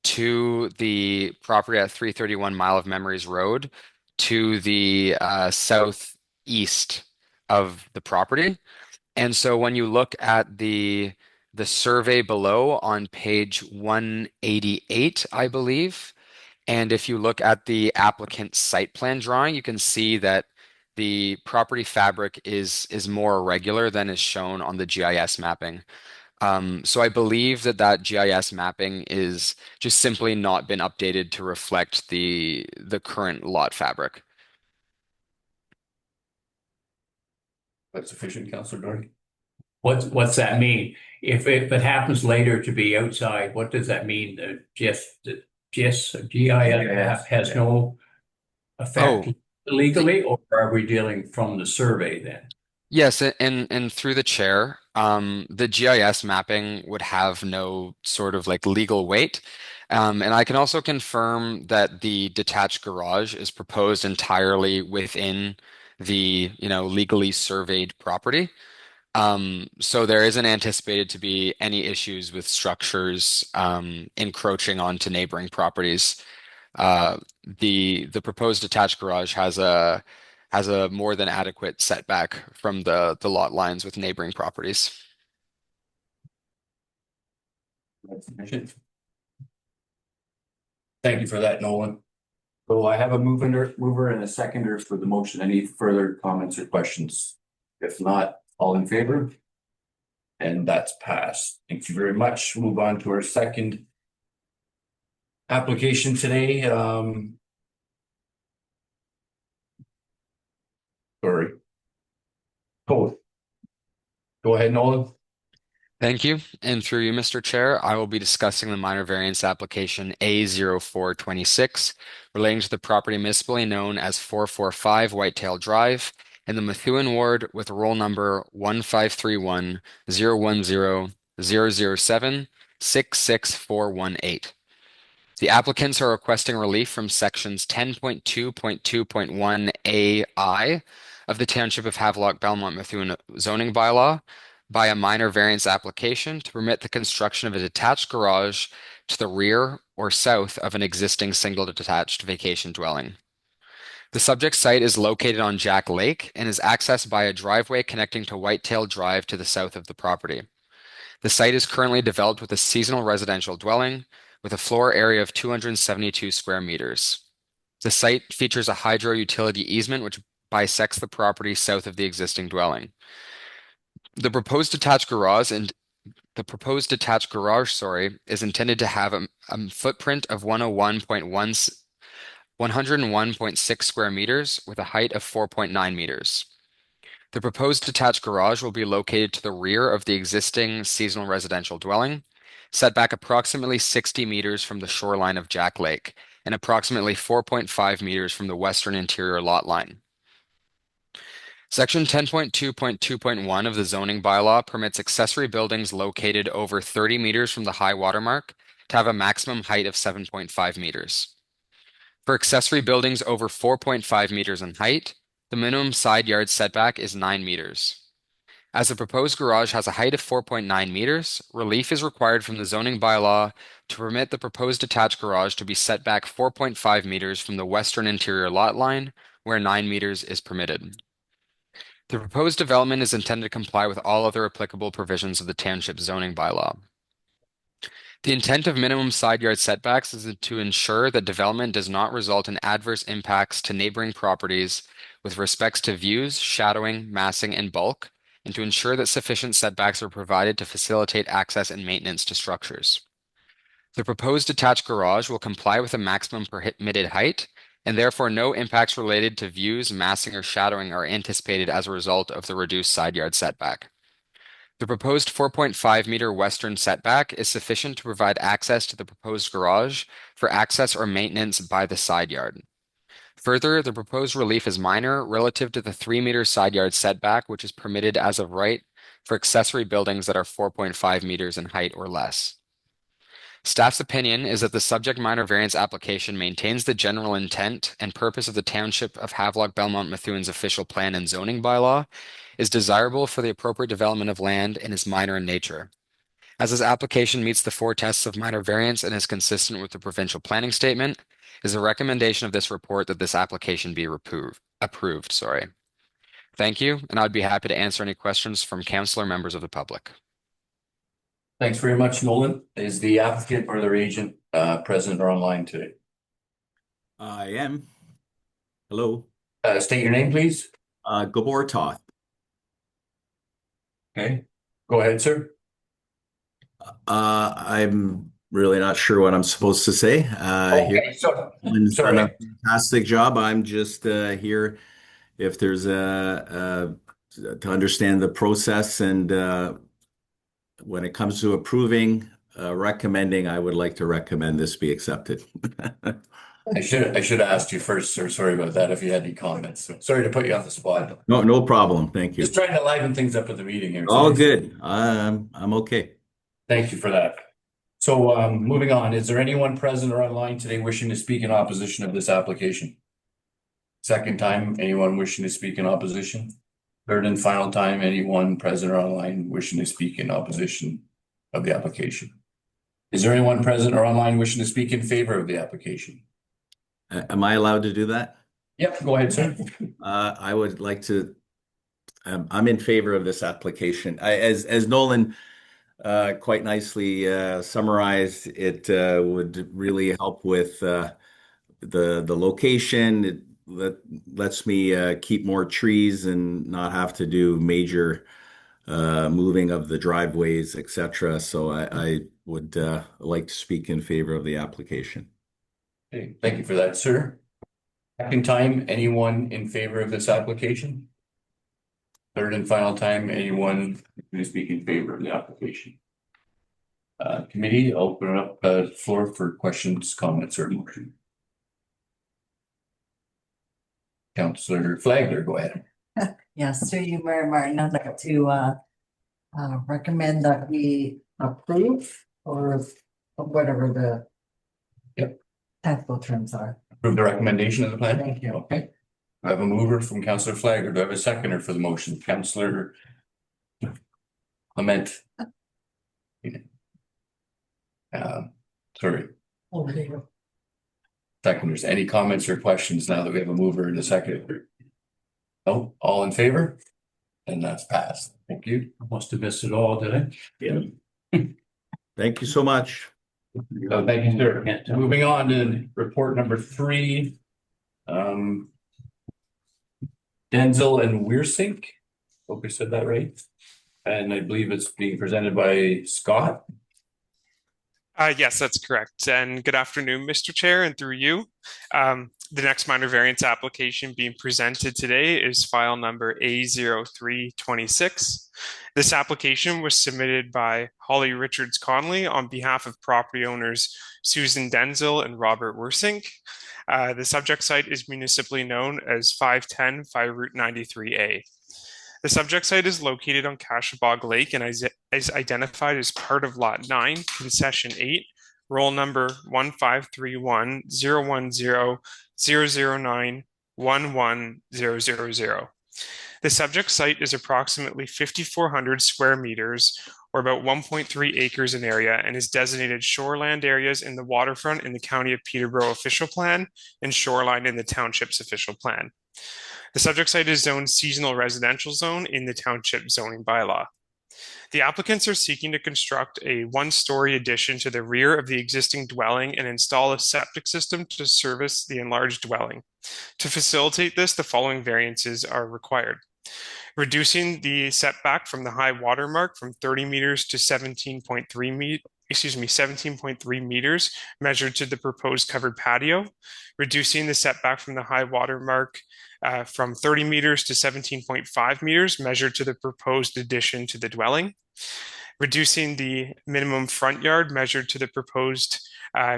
to the property at 331 Mile of Memories Road to the southeast of the property. And so when you look at the survey below on page 188, I believe, and if you look at the applicant's site plan drawing, you can see that the property fabric is more irregular than is shown on the GIS mapping. So I believe that GIS mapping is just simply not been updated to reflect the current lot fabric. That's sufficient, Councillor Doherty. What's that mean? If it happens later to be outside, what does that mean? GIS has no effect legally, or are we dealing from the survey then? Yes, and through the chair, the GIS mapping would have no sort of like legal weight. And I can also confirm that the detached garage is proposed entirely within the, legally surveyed property. So there isn't anticipated to be any issues with structures encroaching onto neighboring properties. The proposed detached garage has a more than adequate setback from the lot lines with neighboring properties. Thank you for that, Nolan. So I have a mover and a seconder for the motion. Any further comments or questions? If not, all in favor? And that's passed. Thank you very much. Move on to our second application today. Sorry. Oh. Go ahead, Nolan. Thank you. And through you, Mr. Chair, I will be discussing the minor variance application A0426 relating to the property municipally known as 445 Whitetail Drive in the Methuen ward with roll number 153101007666418. The applicants are requesting relief from sections 10.2.2.1 AI of the Township of Havelock-Belmont-Methuen zoning bylaw by a minor variance application to permit the construction of a detached garage to the rear or south of an existing single detached vacation dwelling. The subject site is located on Jack Lake and is accessed by a driveway connecting to Whitetail Drive to the south of the property. The site is currently developed with a seasonal residential dwelling with a floor area of 272 square meters. The site features a hydro utility easement which bisects the property south of the existing dwelling. The proposed detached garage is intended to have a footprint of 101.6 square meters with a height of 4.9 meters. The proposed detached garage will be located to the rear of the existing seasonal residential dwelling, set back approximately 60 meters from the shoreline of Jack Lake and approximately 4.5 meters from the western interior lot line. Section 10.2.2.1 of the zoning bylaw permits accessory buildings located over 30 meters from the high water mark to have a maximum height of 7.5 meters. For accessory buildings over 4.5 meters in height, the minimum side yard setback is 9 meters. As the proposed garage has a height of 4.9 meters, relief is required from the zoning bylaw to permit the proposed detached garage to be set back 4.5 meters from the western interior lot line, where 9 meters is permitted. The proposed development is intended to comply with all other applicable provisions of the township zoning bylaw. The intent of minimum side yard setbacks is to ensure that development does not result in adverse impacts to neighboring properties with respects to views, shadowing, massing, and bulk, and to ensure that sufficient setbacks are provided to facilitate access and maintenance to structures. The proposed detached garage will comply with the maximum permitted height, and therefore no impacts related to views, massing, or shadowing are anticipated as a result of the reduced side yard setback. The proposed 4.5 meter western setback is sufficient to provide access to the proposed garage for access or maintenance by the side yard. Further, the proposed relief is minor relative to the 3 meter side yard setback, which is permitted as of right for accessory buildings that are 4.5 meters in height or less. Staff's opinion is that the subject minor variance application maintains the general intent and purpose of the Township of Havelock-Belmont-Methuen's official plan and zoning bylaw, is desirable for the appropriate development of land, and is minor in nature. As this application meets the 4 tests of minor variance and is consistent with the provincial planning statement, it is a recommendation of this report that this application be approved. Thank you, and I'd be happy to answer any questions from council or members of the public. Thanks very much, Nolan. Is the applicant or their agent present or online today? I am. Hello. State your name, please. Gabor Toth. Okay, go ahead, sir. I'm really not sure what I'm supposed to say. Okay, so He's done a sorry. fantastic job. I'm just here if there's to understand the process, and when it comes to approving, recommending, I would like to recommend this be accepted. I should have asked you first, sir. Sorry about that. If you had any comments, sorry to put you on the spot. No problem. Thank you. Just trying to liven things up at the meeting here. All good. I'm okay. Thank you for that. So moving on, is there anyone present or online today wishing to speak in opposition of this application? Second time, anyone wishing to speak in opposition? Third and final time, anyone present or online wishing to speak in opposition of the application? Is there anyone present or online wishing to speak in favor of the application? Am I allowed to do that? Yep, go ahead, sir. I would like to, I'm in favor of this application. As Nolan quite nicely summarized, it would really help with the location. It lets me keep more trees and not have to do major moving of the driveways, etc. So I would like to speak in favor of the application. Okay, thank you for that, sir. Second time, anyone in favor of this application? Third and final time, anyone who speak in favor of the application? Committee, I'll open up the floor for questions, comments, or motion. Councillor Flagler, go ahead. Yes, through you, Mayor Martin, I'd like to recommend that we approve or whatever the technical terms are. Approve the recommendation of the plan? Thank you. Okay. I have a mover from Councillor Flagler. Do I have a seconder for the motion? Councillor Clement. Sorry. Seconders, any comments or questions now that we have a mover and a seconder? No, all in favor? And that's passed. Thank you. I must have missed it all, did I? Yeah. Thank you so much. Thank you, sir. Moving on to report number 3. Denzel and Weersink. Hope I said that right. And I believe it's being presented by Scott. Yes, that's correct. And good afternoon, Mr. Chair, and through you. The next minor variance application being presented today is file number A0326. This application was submitted by Holly Richards Conley on behalf of property owners Susan Denzel and Robert Wersink. The subject site is municipally known as 510 Fire Route 93A. The subject site is located on Cashabog Lake and is identified as part of Lot 9, Concession 8, roll number 1531-010-009-11000. The subject site is approximately 5,400 square meters, or about 1.3 acres in area, and is designated shoreland areas in the waterfront in the County of Peterborough official plan and shoreline in the township's official plan. The subject site is zoned seasonal residential zone in the township zoning bylaw. The applicants are seeking to construct a one-story addition to the rear of the existing dwelling and install a septic system to service the enlarged dwelling. To facilitate this, the following variances are required. Reducing the setback from the high water mark from 30 meters to 17.3 meters measured to the proposed covered patio. Reducing the setback from the high water mark from 30 meters to 17.5 meters measured to the proposed addition to the dwelling. Reducing the minimum front yard measured to the proposed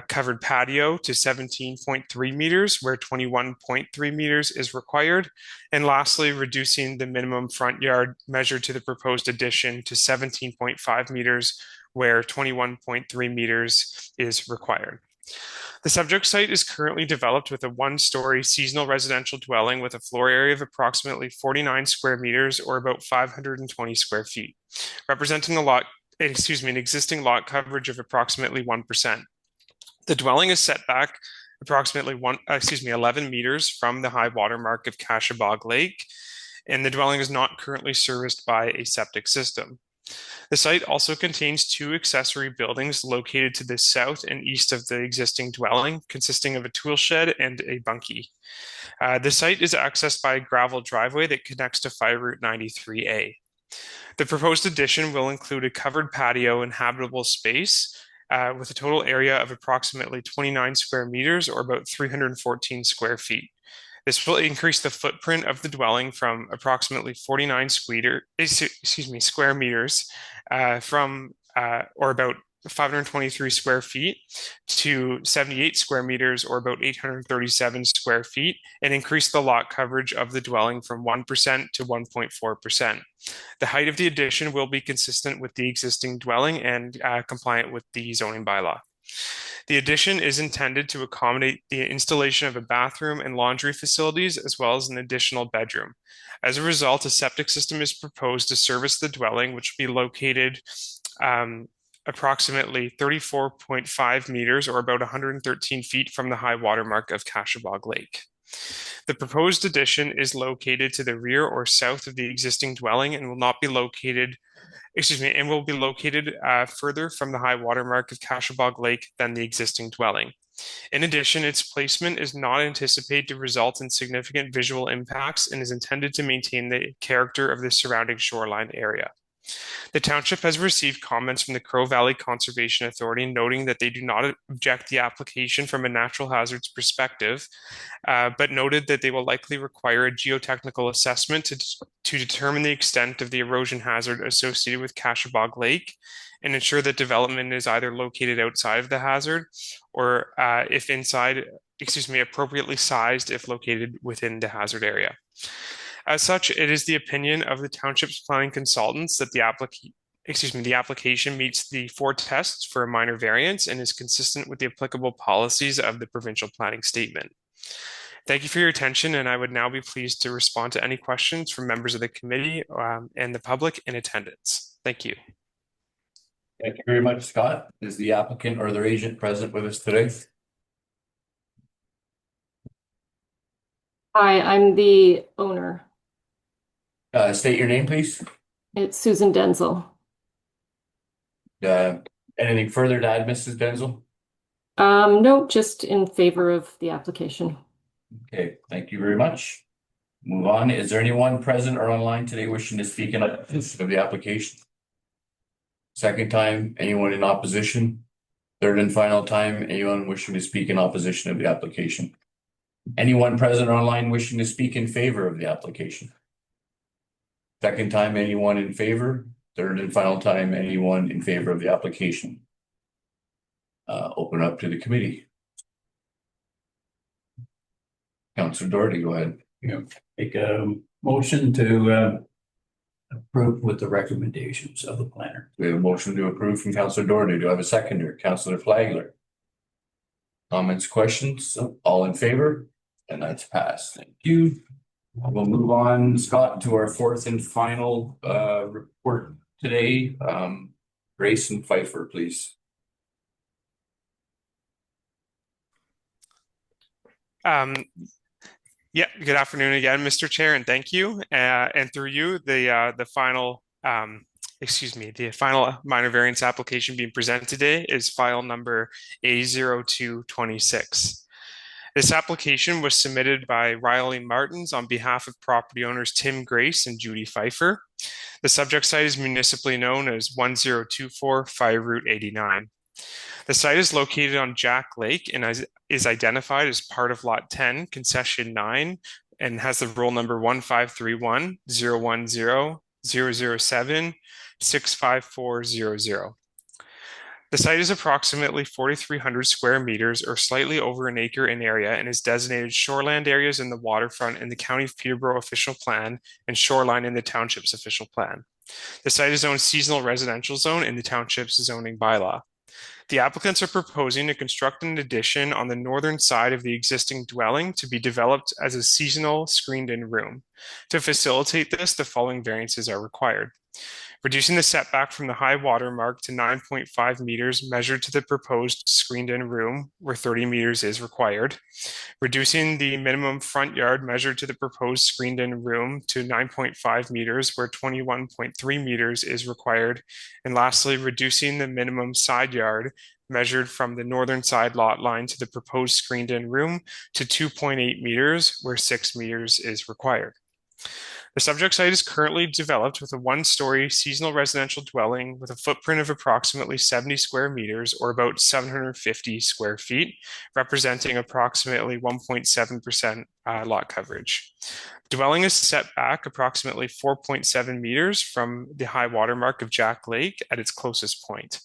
covered patio to 17.3 meters, where 21.3 meters is required. And lastly, reducing the minimum front yard measured to the proposed addition to 17.5 meters, where 21.3 meters is required. The subject site is currently developed with a one-story seasonal residential dwelling with a floor area of approximately 49 square meters, or about 520 square feet, representing an existing lot coverage of approximately 1%. The dwelling is set back approximately 11 meters from the high water mark of Cashabog Lake, and the dwelling is not currently serviced by a septic system. The site also contains 2 accessory buildings located to the south and east of the existing dwelling, consisting of a tool shed and a bunkie. The site is accessed by a gravel driveway that connects to Fire Route 93A. The proposed addition will include a covered patio and habitable space with a total area of approximately 29 square meters, or about 314 square feet. This will increase the footprint of the dwelling from approximately 49 square meters or about 523 square feet to 78 square meters, or about 837 square feet, and increase the lot coverage of the dwelling from 1% to 1.4%. The height of the addition will be consistent with the existing dwelling and compliant with the zoning bylaw. The addition is intended to accommodate the installation of a bathroom and laundry facilities, as well as an additional bedroom. As a result, a septic system is proposed to service the dwelling, which will be located approximately 34.5 meters, or about 113 feet from the high water mark of Cashabog Lake. The proposed addition is located to the rear or south of the existing dwelling and will not be located further from the high water mark of Cashabog Lake than the existing dwelling. In addition, its placement is not anticipated to result in significant visual impacts and is intended to maintain the character of the surrounding shoreline area. The township has received comments from the Crow Valley Conservation Authority noting that they do not object the application from a natural hazards perspective, but noted that they will likely require a geotechnical assessment to determine the extent of the erosion hazard associated with Cashabog Lake and ensure that development is either located outside of the hazard or if inside, appropriately sized if located within the hazard area. As such, it is the opinion of the township's planning consultants that the application meets the 4 tests for a minor variance and is consistent with the applicable policies of the provincial planning statement. Thank you for your attention, and I would now be pleased to respond to any questions from members of the committee and the public in attendance. Thank you. Thank you very much, Scott. Is the applicant or their agent present with us today? Hi, I'm the owner. State your name, please. It's Susan Denzel. Anything further to add, Mrs. Denzel? No, just in favor of the application. Okay, thank you very much. Move on. Is there anyone present or online today wishing to speak in opposition of the application? Second time, anyone in opposition? Third and final time, anyone wishing to speak in opposition of the application? Anyone present or online wishing to speak in favor of the application? Second time, anyone in favor? Third and final time, anyone in favor of the application? Open up to the committee. Councilor Doherty, go ahead. Make a motion to approve with the recommendations of the planner. We have a motion to approve from Councilor Doherty. Do I have a seconder? Councilor Flagler. Comments, questions? All in favor? And that's passed. Thank you. We'll move on, Scott, to our 4th and final report today. Grace and Pfeiffer, please. Yeah, good afternoon again, Mr. Chair, and thank you. And through you, the final minor variance application being presented today is file number A0226. This application was submitted by Riley Martins on behalf of property owners Tim Grace and Judy Pfeiffer. The subject site is municipally known as 1024 Fire Route 89. The site is located on Jack Lake and is identified as part of Lot 10, Concession 9, and has the roll number 1531 010 007 65400. The site is approximately 4,300 square meters, or slightly over an acre in area, and is designated shoreland areas in the waterfront in the County of Peterborough official plan and shoreline in the township's official plan. The site is zoned seasonal residential zone in the township's zoning bylaw. The applicants are proposing to construct an addition on the northern side of the existing dwelling to be developed as a seasonal screened-in room. To facilitate this, the following variances are required. Reducing the setback from the high water mark to 9.5 meters measured to the proposed screened-in room, where 30 meters is required. Reducing the minimum front yard measured to the proposed screened-in room to 9.5 meters, where 21.3 meters is required. And lastly, reducing the minimum side yard measured from the northern side lot line to the proposed screened-in room to 2.8 meters, where 6 meters is required. The subject site is currently developed with a 1-story seasonal residential dwelling with a footprint of approximately 70 square meters, or about 750 square feet, representing approximately 1.7% lot coverage. The dwelling is set back approximately 4.7 meters from the high water mark of Jack Lake at its closest point.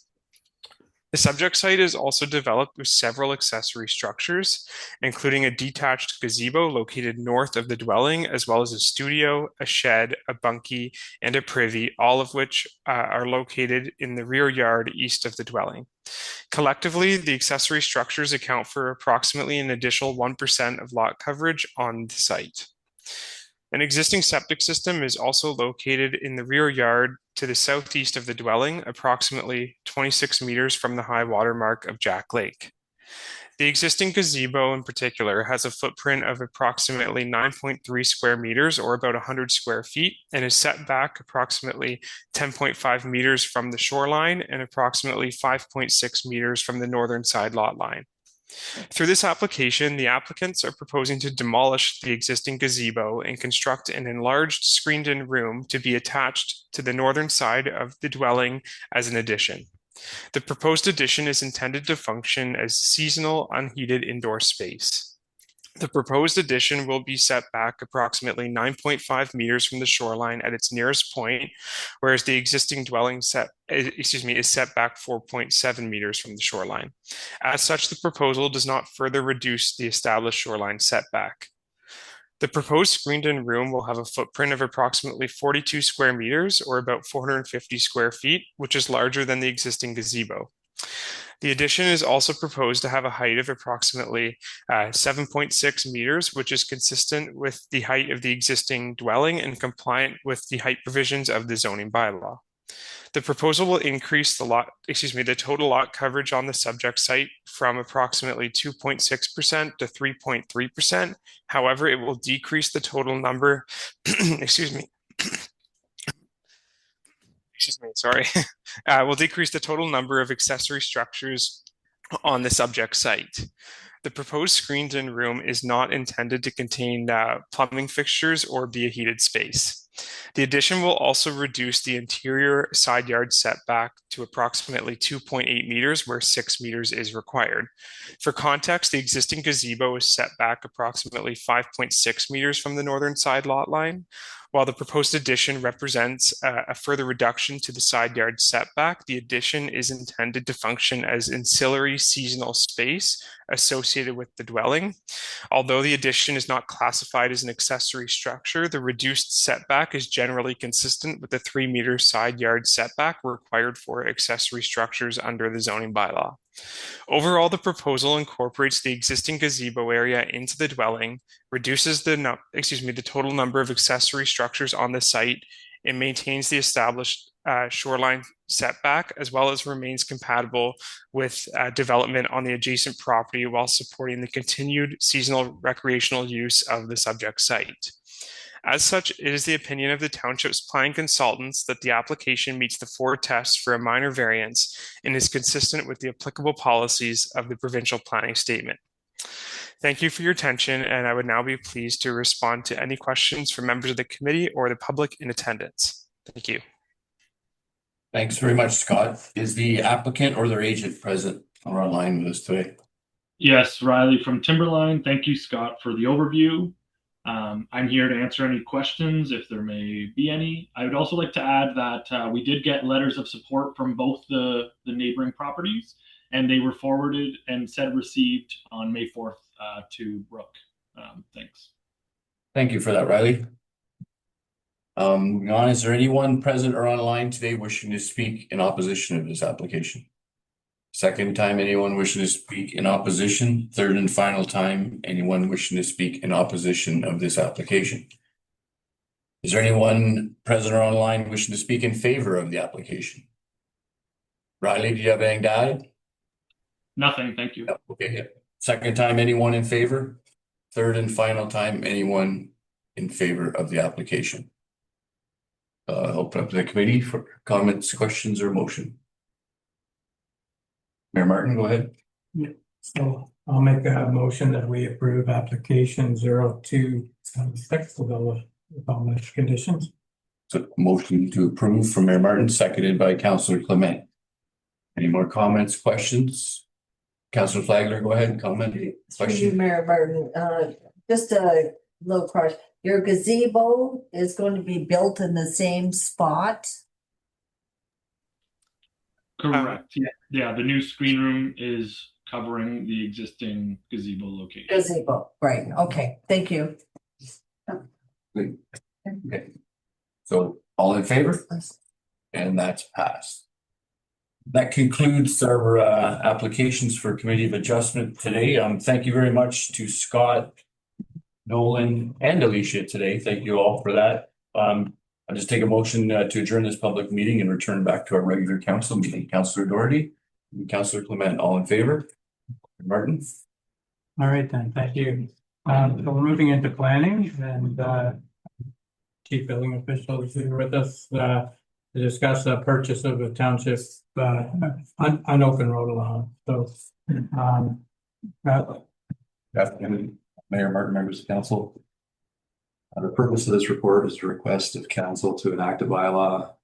The subject site is also developed with several accessory structures, including a detached gazebo located north of the dwelling, as well as a studio, a shed, a bunkie, and a privy, all of which are located in the rear yard east of the dwelling. Collectively, the accessory structures account for approximately an additional 1% of lot coverage on the site. An existing septic system is also located in the rear yard to the southeast of the dwelling, approximately 26 meters from the high water mark of Jack Lake. The existing gazebo in particular has a footprint of approximately 9.3 square meters, or about 100 square feet, and is set back approximately 10.5 meters from the shoreline and approximately 5.6 meters from the northern side lot line. Through this application, the applicants are proposing to demolish the existing gazebo and construct an enlarged screened-in room to be attached to the northern side of the dwelling as an addition. The proposed addition is intended to function as seasonal, unheated indoor space. The proposed addition will be set back approximately 9.5 meters from the shoreline at its nearest point, whereas the existing dwelling is set back 4.7 meters from the shoreline. As such, the proposal does not further reduce the established shoreline setback. The proposed screened-in room will have a footprint of approximately 42 square meters, or about 450 square feet, which is larger than the existing gazebo. The addition is also proposed to have a height of approximately 7.6 meters, which is consistent with the height of the existing dwelling and compliant with the height provisions of the zoning bylaw. The proposal will increase the total lot coverage on the subject site from approximately 2.6% to 3.3%. However, it will decrease the total number, will decrease the total number of accessory structures on the subject site. The proposed screened-in room is not intended to contain plumbing fixtures or be a heated space. The addition will also reduce the interior side yard setback to approximately 2.8 meters, where 6 meters is required. For context, the existing gazebo is set back approximately 5.6 meters from the northern side lot line. While the proposed addition represents a further reduction to the side yard setback, the addition is intended to function as ancillary seasonal space associated with the dwelling. Although the addition is not classified as an accessory structure, the reduced setback is generally consistent with the 3-meter side yard setback required for accessory structures under the zoning bylaw. Overall, the proposal incorporates the existing gazebo area into the dwelling, reduces the total number of accessory structures on the site, and maintains the established shoreline setback, as well as remains compatible with development on the adjacent property while supporting the continued seasonal recreational use of the subject site. As such, it is the opinion of the township's planning consultants that the application meets the 4 tests for a minor variance and is consistent with the applicable policies of the provincial planning statement. Thank you for your attention, and I would now be pleased to respond to any questions from members of the committee or the public in attendance. Thank you. Thanks very much, Scott. Is the applicant or their agent present or online with us today? Yes, Riley from Timberline. Thank you, Scott, for the overview. I'm here to answer any questions if there may be any. I would also like to add that we did get letters of support from both the neighboring properties, and they were forwarded and said received on May 4th to Brooke. Thanks. Thank you for that, Riley. Moving on, is there anyone present or online today wishing to speak in opposition of this application? Second time, anyone wishing to speak in opposition? Third and final time, anyone wishing to speak in opposition of this application? Is there anyone present or online wishing to speak in favor of the application? Riley, do you have anything to add? Nothing, thank you. Okay, second time, anyone in favor? Third and final time, anyone in favor of the application? I'll open up to the committee for comments, questions, or motion. Mayor Martin, go ahead. Yeah, so I'll make a motion that we approve application 0276 with all the conditions. So motion to approve from Mayor Martin, seconded by Councillor Clement. Any more comments, questions? Councillor Flagler, go ahead and comment. Thank you, Mayor Martin. Just a little question. Your gazebo is going to be built in the same spot? Correct. Yeah. Yeah, the new screen room is covering the existing gazebo location. Gazebo, right, okay, thank you. Okay. So all in favor? And that's passed. That concludes our applications for Committee of Adjustment today. Thank you very much to Scott, Nolan, and Alicia today. Thank you all for that. I'll just take a motion to adjourn this public meeting and return back to our regular council meeting. Councillor Doherty and Councillor Clement, all in favor? Martin? All right then, thank you. So we're moving into planning and chief building official is here with us to discuss the purchase of a township unopened road allowance. So Afternoon, Mayor Martin, members of council. The purpose of this report is to request of council to enact a bylaw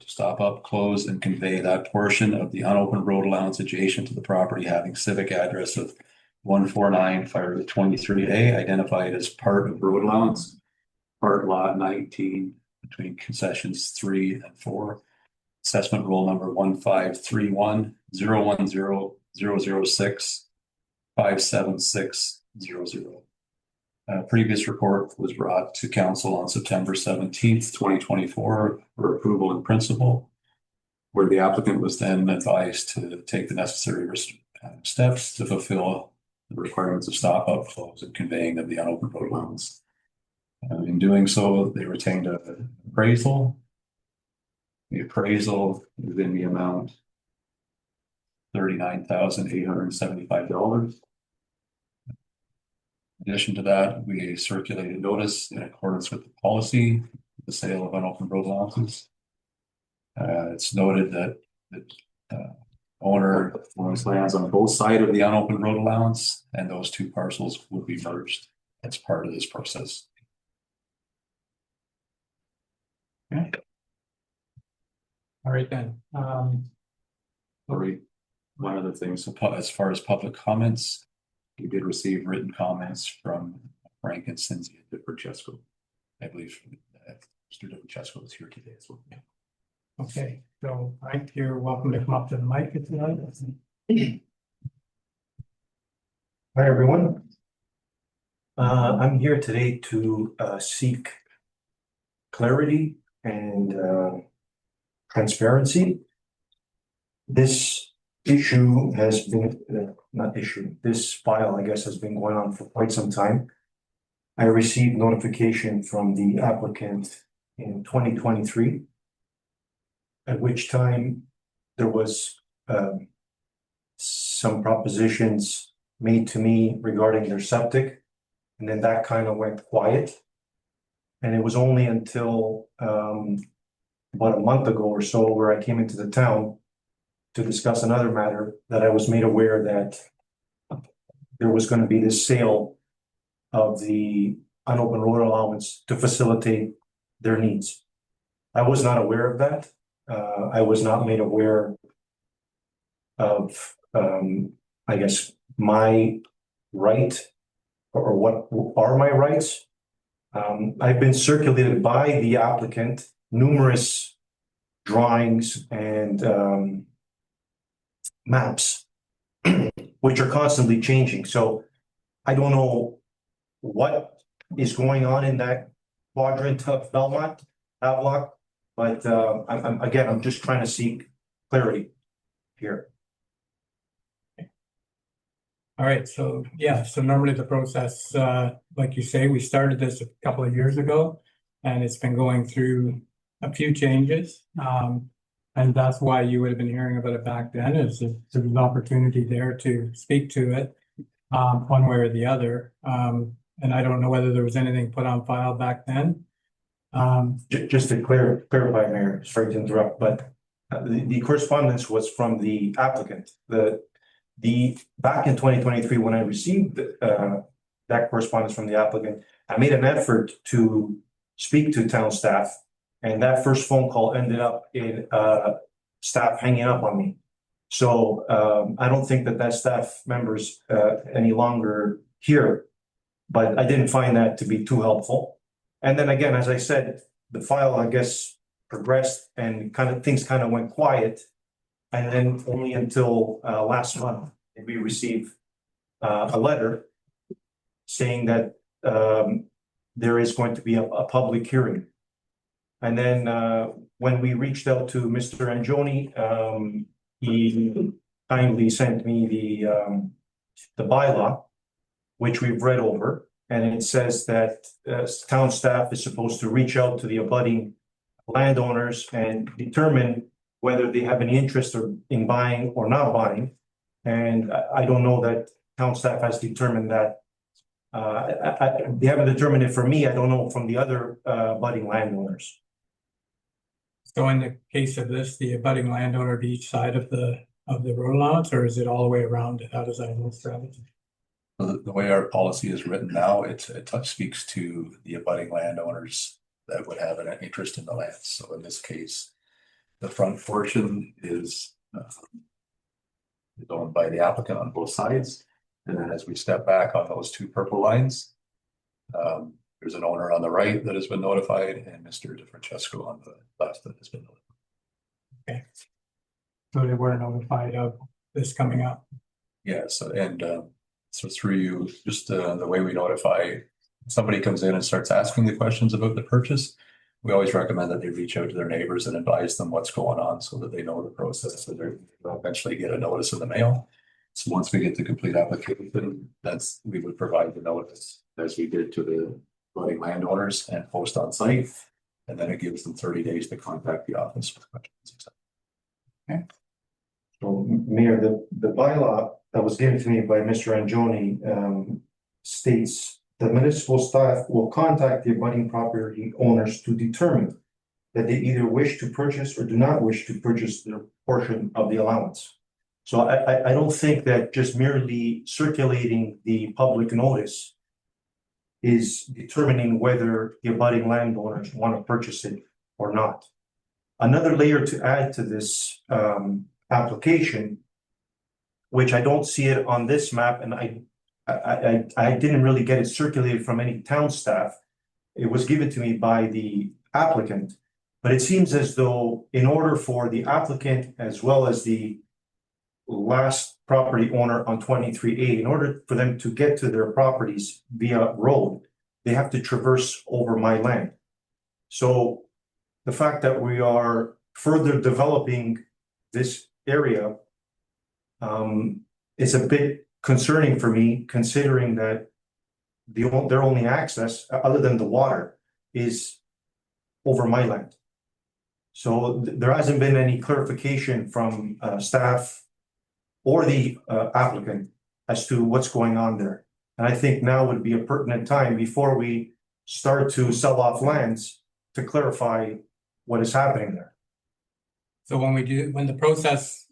to stop up, close, and convey that portion of the unopened road allowance adjacent to the property having civic address of 149 Fire 23A, identified as part of road allowance, part lot 19 between concessions 3 and 4. Assessment roll number 15310100006 57600. Previous report was brought to council on September 17th, 2024 for approval in principle, where the applicant was then advised to take the necessary steps to fulfill the requirements of stop up, close, and conveying of the unopened road allowance. In doing so, they retained an appraisal. The appraisal is in the amount $39,875. In addition to that, we circulated notice in accordance with the policy, the sale of unopened road allowances. It's noted that the owner owns lands on both sides of the unopened road allowance, and those two parcels would be merged as part of this process. okay. All right then. Sorry, one other thing, so as far as public comments, we did receive written comments from Frank and Cynthia DeFrancesco. I believe Mr. DeFrancesco is here today as well. Okay, so Mike, you're welcome to come up to the mic if you like. Hi, everyone. I'm here today to seek clarity and transparency. This issue has been, this file, I guess, has been going on for quite some time. I received notification from the applicant in 2023, at which time there was some propositions made to me regarding their septic, and then that kind of went quiet. And it was only until about a month ago or so where I came into the town to discuss another matter that I was made aware that there was going to be this sale of the unopened road allowance to facilitate their needs. I was not aware of that. I was not made aware of, I guess, my right or what are my rights. I've been circulated by the applicant numerous drawings and maps, which are constantly changing. So I don't know what is going on in that quadrant of Belmont, Havelock, but I'm just trying to seek clarity here. All right, so yeah, so normally the process, like you say, we started this a couple of years ago, and it's been going through a few changes. And that's why you would have been hearing about it back then, is there was an opportunity there to speak to it one way or the other. And I don't know whether there was anything put on file back then. Just to clarify, Mayor, sorry to interrupt, but the correspondence was from the applicant. The back in 2023, when I received that correspondence from the applicant, I made an effort to speak to town staff, and that first phone call ended up in staff hanging up on me. So I don't think that staff member's any longer here, but I didn't find that to be too helpful. And then again, as I said, the file, I guess, progressed and things kind of went quiet. And then only until last month did we receive a letter saying that there is going to be a public hearing. And then when we reached out to Mr. Angioni, he kindly sent me the bylaw, which we've read over, and it says that town staff is supposed to reach out to the abutting landowners and determine whether they have any interest in buying or not buying. And I don't know that town staff has determined that. They haven't determined it for me. I don't know from the other abutting landowners. So in the case of this, the abutting landowner to each side of the road allowance, or is it all the way around? How does that work, Travis? The way our policy is written now, it speaks to the abutting landowners that would have an interest in the land. So in this case, the front portion is owned by the applicant on both sides. And then as we step back on those two purple lines, there's an owner on the right that has been notified and Mr. DeFrancesco on the left that has been notified. Okay. So they were notified of this coming up. Yeah, so through you, just the way we notify, somebody comes in and starts asking the questions about the purchase, we always recommend that they reach out to their neighbors and advise them what's going on so that they know the process, so they'll eventually get a notice in the mail. So once we get the complete application, we would provide the notice as we did to the abutting landowners and post on site. And then it gives them 30 days to contact the office with questions. Okay. So Mayor, the bylaw that was given to me by Mr. Angioni states the municipal staff will contact the abutting property owners to determine that they either wish to purchase or do not wish to purchase their portion of the allowance. So I don't think that just merely circulating the public notice is determining whether the abutting landowners want to purchase it or not. Another layer to add to this application, which I don't see it on this map, and I didn't really get it circulated from any town staff. It was given to me by the applicant, but it seems as though in order for the applicant as well as the last property owner on 23A, in order for them to get to their properties via road, they have to traverse over my land. So the fact that we are further developing this area is a bit concerning for me, considering that their only access, other than the water, is over my land. So there hasn't been any clarification from staff or the applicant as to what's going on there. And I think now would be a pertinent time before we start to sell off lands to clarify what is happening there. So when the process,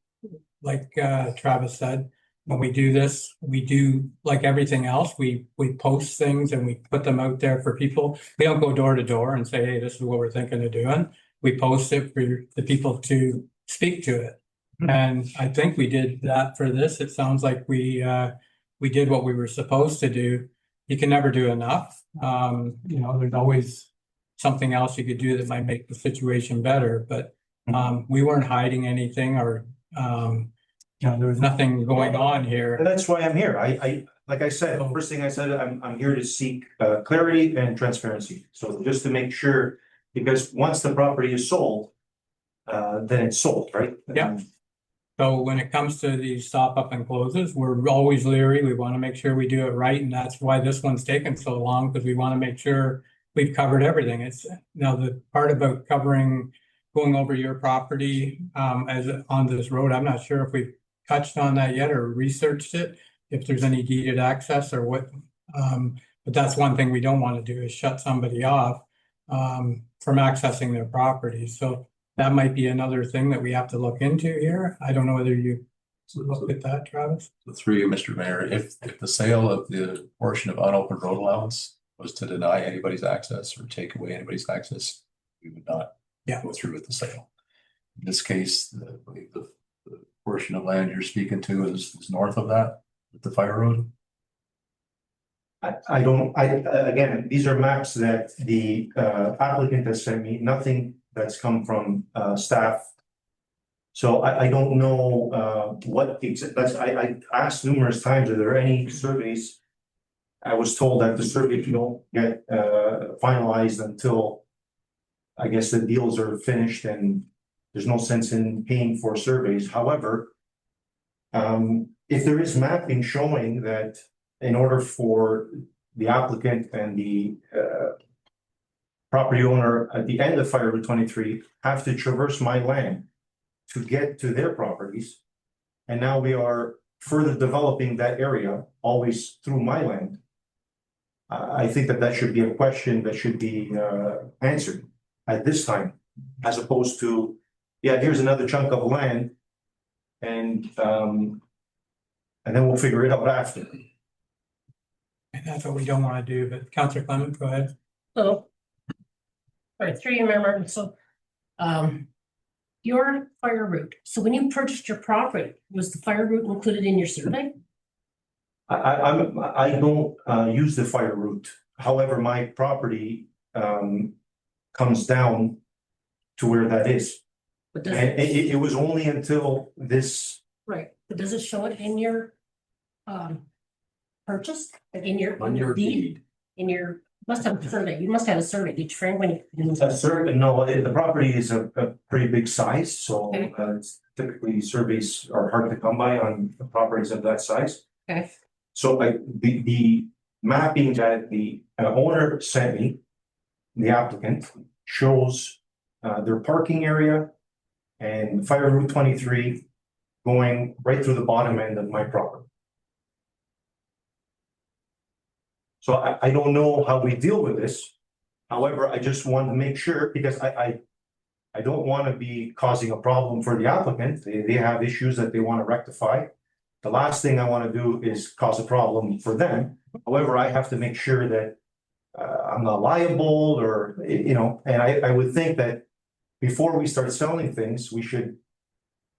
like Travis said, when we do this, we do like everything else. We post things and we put them out there for people. We don't go door to door and say, hey, this is what we're thinking of doing. We post it for the people to speak to it. And I think we did that for this. It sounds like we did what we were supposed to do. You can never do enough. There's always something else you could do that might make the situation better. But we weren't hiding anything, or there was nothing going on here. And that's why I'm here. Like I said, first thing I said, I'm here to seek clarity and transparency. So just to make sure, because once the property is sold, then it's sold, right? Yeah. So when it comes to these stop up and closes, we're always leery. We want to make sure we do it right. And that's why this one's taken so long, because we want to make sure we've covered everything. It's now the part about going over your property as on this road. I'm not sure if we've touched on that yet or researched it, if there's any deeded access or what. But that's one thing we don't want to do, is shut somebody off from accessing their property. So that might be another thing that we have to look into here. I don't know whether you look at that, Travis. Through you, Mr. Mayor, if the sale of the portion of unopened road allowance was to deny anybody's access or take away anybody's access, we would not go through with the sale. In this case, the portion of land you're speaking to is north of that, with the fire road. Again, these are maps that the applicant has sent me, nothing that's come from staff So I don't know, I asked numerous times, are there any surveys? I was told that the surveys don't get, finalized until I guess the deals are finished and there's no sense in paying for surveys. However, if there is mapping showing that in order for the applicant and the property owner at the end of Fire Route 23 have to traverse my land to get to their properties, and now we are further developing that area always through my land, I think that should be a question that should be answered at this time, as opposed to, yeah, here's another chunk of land, and then we'll figure it out after. And that's what we don't want to do, but Councillor Clement, go ahead. So, all right, through you, Mayor Martin, so, your fire route, so when you purchased your property, was the fire route included in your survey? I don't use the fire route. However, my property comes down to where that is. But And does it, it was only until this, right, but does it show it in your, purchase, in your On your deed. in your, must have a survey, you must have a survey, did you, Frank, when you? a certain, no, the property is a pretty big size, so Okay. it's typically surveys are hard to come by on properties of that size. Okay, So the mapping that the owner sent me, the applicant, shows their parking area and Fire Route 23 going right through the bottom end of my property. So I don't know how we deal with this. However, I just want to make sure, because I don't want to be causing a problem for the applicant. They have issues that they want to rectify. The last thing I want to do is cause a problem for them. However, I have to make sure that I'm not liable, or, and I would think that before we start selling things, we should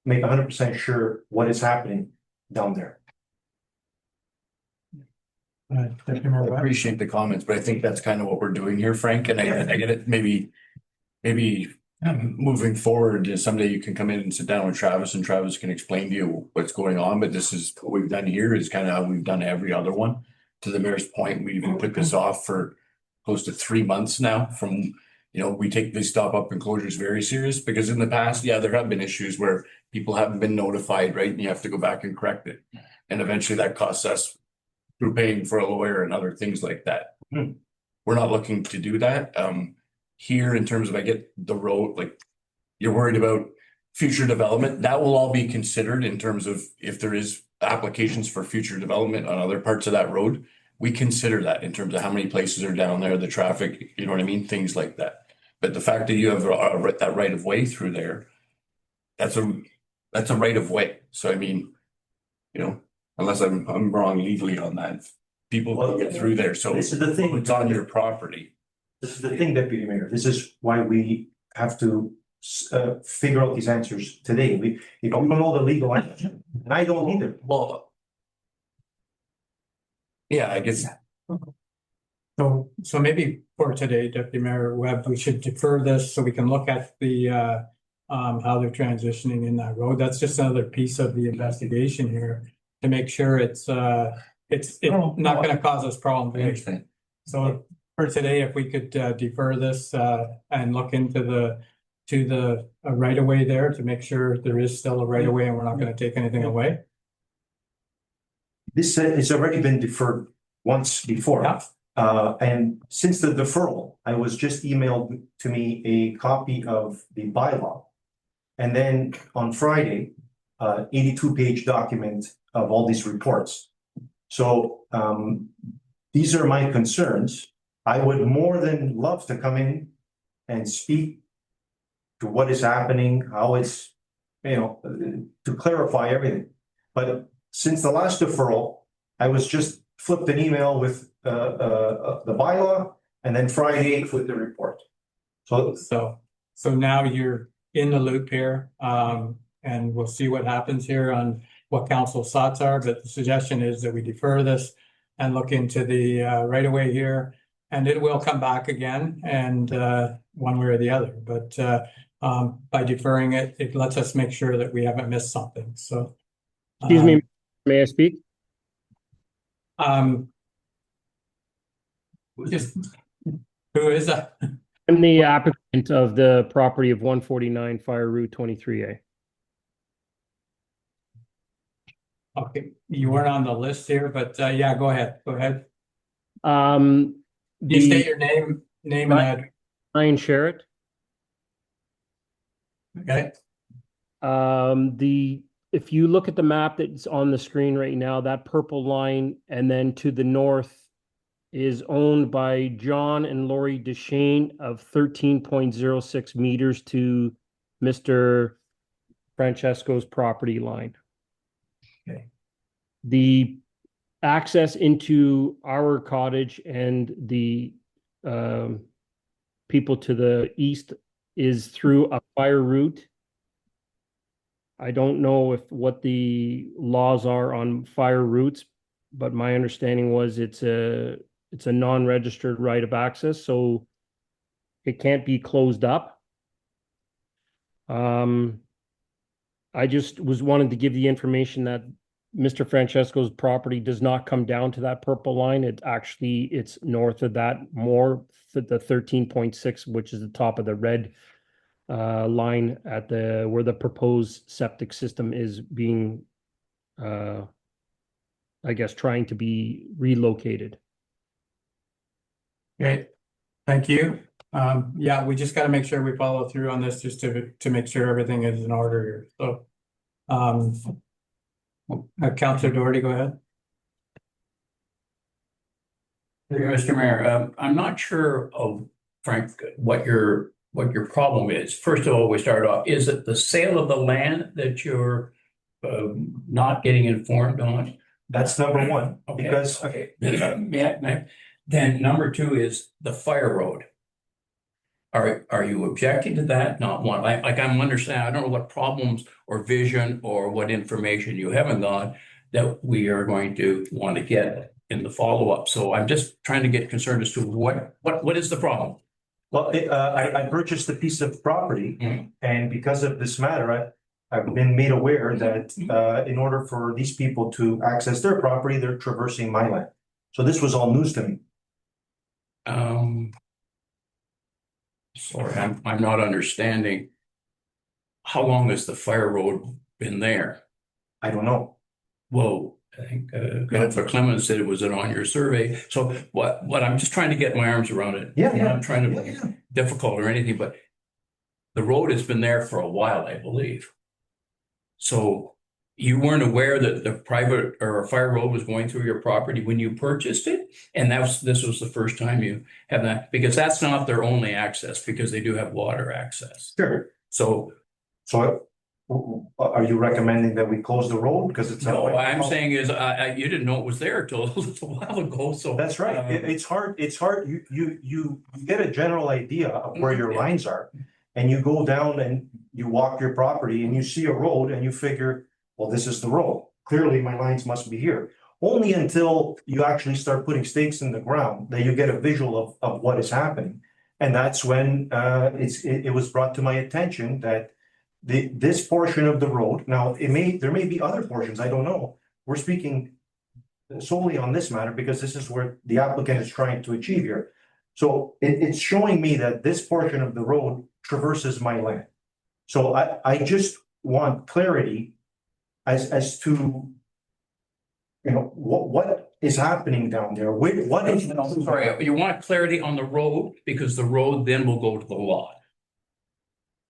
make 100% sure what is happening down there. Deputy Mayor I Webb? appreciate the comments, but I think that's kind of what we're doing here, Frank, and I get it, maybe moving forward, someday you can come in and sit down with Travis and Travis can explain to you what's going on, but this is what we've done here is kind of how we've done every other one. To the mayor's point, we've put this off for close to 3 months now from, we take these stop up enclosures very serious, because in the past, yeah, there have been issues where people haven't been notified, right? And you have to go back and correct it. And eventually that costs us through paying for a lawyer and other things like that. We're not looking to do that. Here, in terms of, I get the road, like, you're worried about future development, that will all be considered in terms of if there is applications for future development on other parts of that road. We consider that in terms of how many places are down there, the traffic, you know what I mean? Things like that. But the fact that you have that right of way through there, that's a right of way. So I mean, unless I'm wrong legally on that, people can get through there. So This is the thing. it's on your property. This is the thing, Deputy Mayor. This is why we have to figure out these answers today. We don't know the legal answer, and I don't either. Well, yeah, I guess. So maybe for today, Deputy Mayor Webb, we should defer this so we can look at the how they're transitioning in that road. That's just another piece of the investigation here to make sure it's not going to cause us problems. I understand. So for today, if we could defer this and look into the right of way there to make sure there is still a right of way and we're not going to take anything away. This has already been deferred once before. Yeah. And since the deferral, I was just emailed to me a copy of the bylaw. And then on Friday, 82-page document of all these reports. So these are my concerns. I would more than love to come in and speak to what is happening, how it's, to clarify everything. But since the last deferral, I was just flipped an email with the bylaw, and then Friday with the report. So now you're in the loop here, and we'll see what happens here on what council's thoughts are. But the suggestion is that we defer this and look into the right of way here, and it will come back again, and one way or the other. But By deferring it, it lets us make sure that we haven't missed something, so. Excuse me, may I speak? Just, who is that? I'm the applicant of the property of 149 Fire Route 23A. Okay, you weren't on the list here, but yeah, go ahead. You state your name and address. Ryan Sherritt. Okay. If you look at the map that's on the screen right now, that purple line, and then to the north is owned by John and Lori Deshane of 13.06 meters to Mr. Francesco's property line. Okay. The access into our cottage and the people to the east is through a fire route. I don't know what the laws are on fire routes, but my understanding was it's a non-registered right of access, so it can't be closed up. I just wanted to give the information that Mr. Francesco's property does not come down to that purple line. It's north of that more, the 13.6, which is the top of the red line at where the proposed septic system is being, I guess, trying to be relocated. Okay, thank you. Yeah, we just got to make sure we follow through on this just to make sure everything is in order here. So, Councillor Doherty, go ahead. Mr. Mayor, I'm not sure of, Frank, what your problem is. First of all, we start off, is it the sale of the land that you're not getting informed on? That's number one, Okay. because Okay. Then number two is the fire road. Are you objecting to that? Not one. Like I'm understanding, I don't know what problems or vision or what information you haven't got that we are going to want to get in the follow-up. So I'm just trying to get concerned as to what is the problem? well, I purchased a piece of property, and because of this matter, I've been made aware that in order for these people to access their property, they're traversing my land. So this was all news to me. Sorry, I'm not understanding. How long has the fire road been there? I don't know. Well, I think Councilor Clemens said it was on your survey. So what I'm just trying to get my arms around it. Yeah, I'm yeah. not trying to be difficult or anything, but the road has been there for a while, I believe. So you weren't aware that the private or a fire road was going through your property when you purchased it? And this was the first time you have that, because that's not their only access, because they do have water access. Sure. So Are you recommending that we close the road because it's? no, what I'm saying is you didn't know it was there till a little while ago. So that's right. It's hard. It's hard. You get a general idea of where your lines are, and you go down and you walk your property and you see a road and you figure, well, this is the road. Clearly, my lines must be here. Only until you actually start putting stakes in the ground that you get a visual of what is happening, and that's when it was brought to my attention that. This portion of the road, now there may be other portions, I don't know. We're speaking solely on this matter because this is where the applicant is trying to achieve here. So it's showing me that this portion of the road traverses my land. So I just want clarity as to, you know, what is happening down there? What is? Sorry, you want clarity on the road because the road then will go to the lot.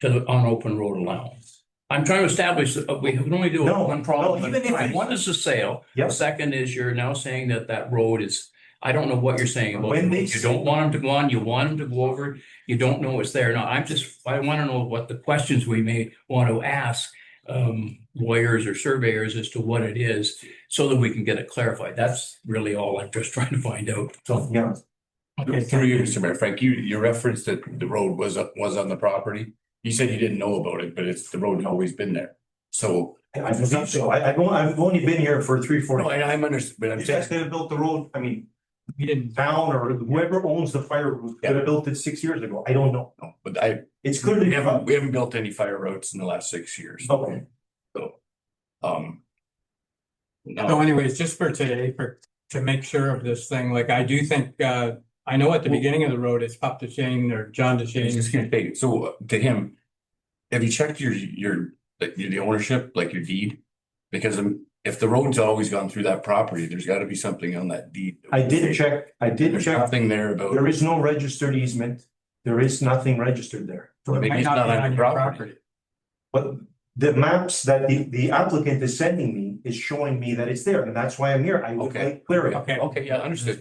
To the on open road allowance. I'm trying to establish that we can only do one problem at a time. One is the sale. Yep. The second is you're now saying that road is, I don't know what you're saying about When the road. You don't want them to go on, you want them to go over, you don't know it's there. No, I want to know what the questions we may want to ask lawyers or surveyors as to what it is so that we can get it clarified. That's really all I'm just trying to find out. So Yeah. Okay, through you, Mr. Mayor, Frank, you referenced that the road was on the property. You said you didn't know about it, but the road had always been there. So I believe so. I've only been here for 3-4 no, years. I'm understanding, but I'm You guys saying, could have built the road. I mean, we didn't. town or whoever owns the fire route could have built it 6 years ago. I don't know. No, but It's clearly. we haven't built any fire roads in the last 6 years. Okay. So, So anyways, just for today, to make sure of this thing, like I do think, I know at the beginning of the road, it's Pup to Shane or John to I was Shane. just gonna say, so to him, have you checked the ownership, like your deed? Because if the road's always gone through that property, there's gotta be something on that deed. I did check. There's nothing there about. There is no registered easement. There is nothing registered there. So it Maybe might it's not not be on on your your property. property. But the maps that the applicant is sending me is showing me that it's there, and that's why I'm here. I will Okay. clear it. Okay, yeah, understood.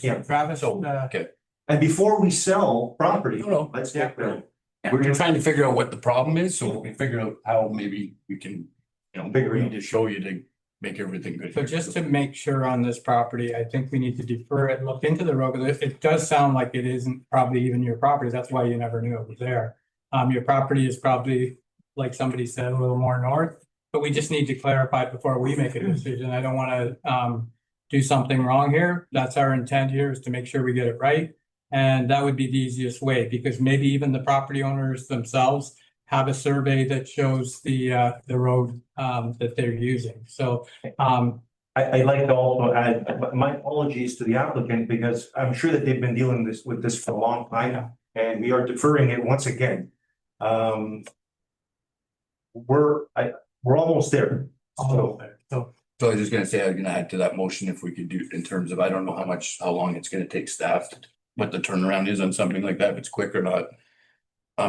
Yeah. Travis, Okay. And before we sell property, No. let's get clear. We're trying to figure out what the problem is, so we figure out how maybe we can, Figure it we out. need to show you to make everything good. so here. just to make sure on this property, I think we need to defer it, look into the road, because it does sound like it isn't probably even your property. That's why you never knew it was there. Your property is probably, like somebody said, a little more north, but we just need to clarify before we make a decision. I don't want to do something wrong here. That's our intent here, is to make sure we get it right. And that would be the easiest way, because maybe even the property owners themselves have a survey that shows the road that they're using. So I'd like to also add, my apologies to the applicant, because I'm sure that they've been dealing with this for a long time, and we are deferring it once again. We're almost there. So So I was just gonna say, I was gonna add to that motion if we could do in terms of, I don't know how long it's gonna take staff, what the turnaround is on something like that, if it's quick or not.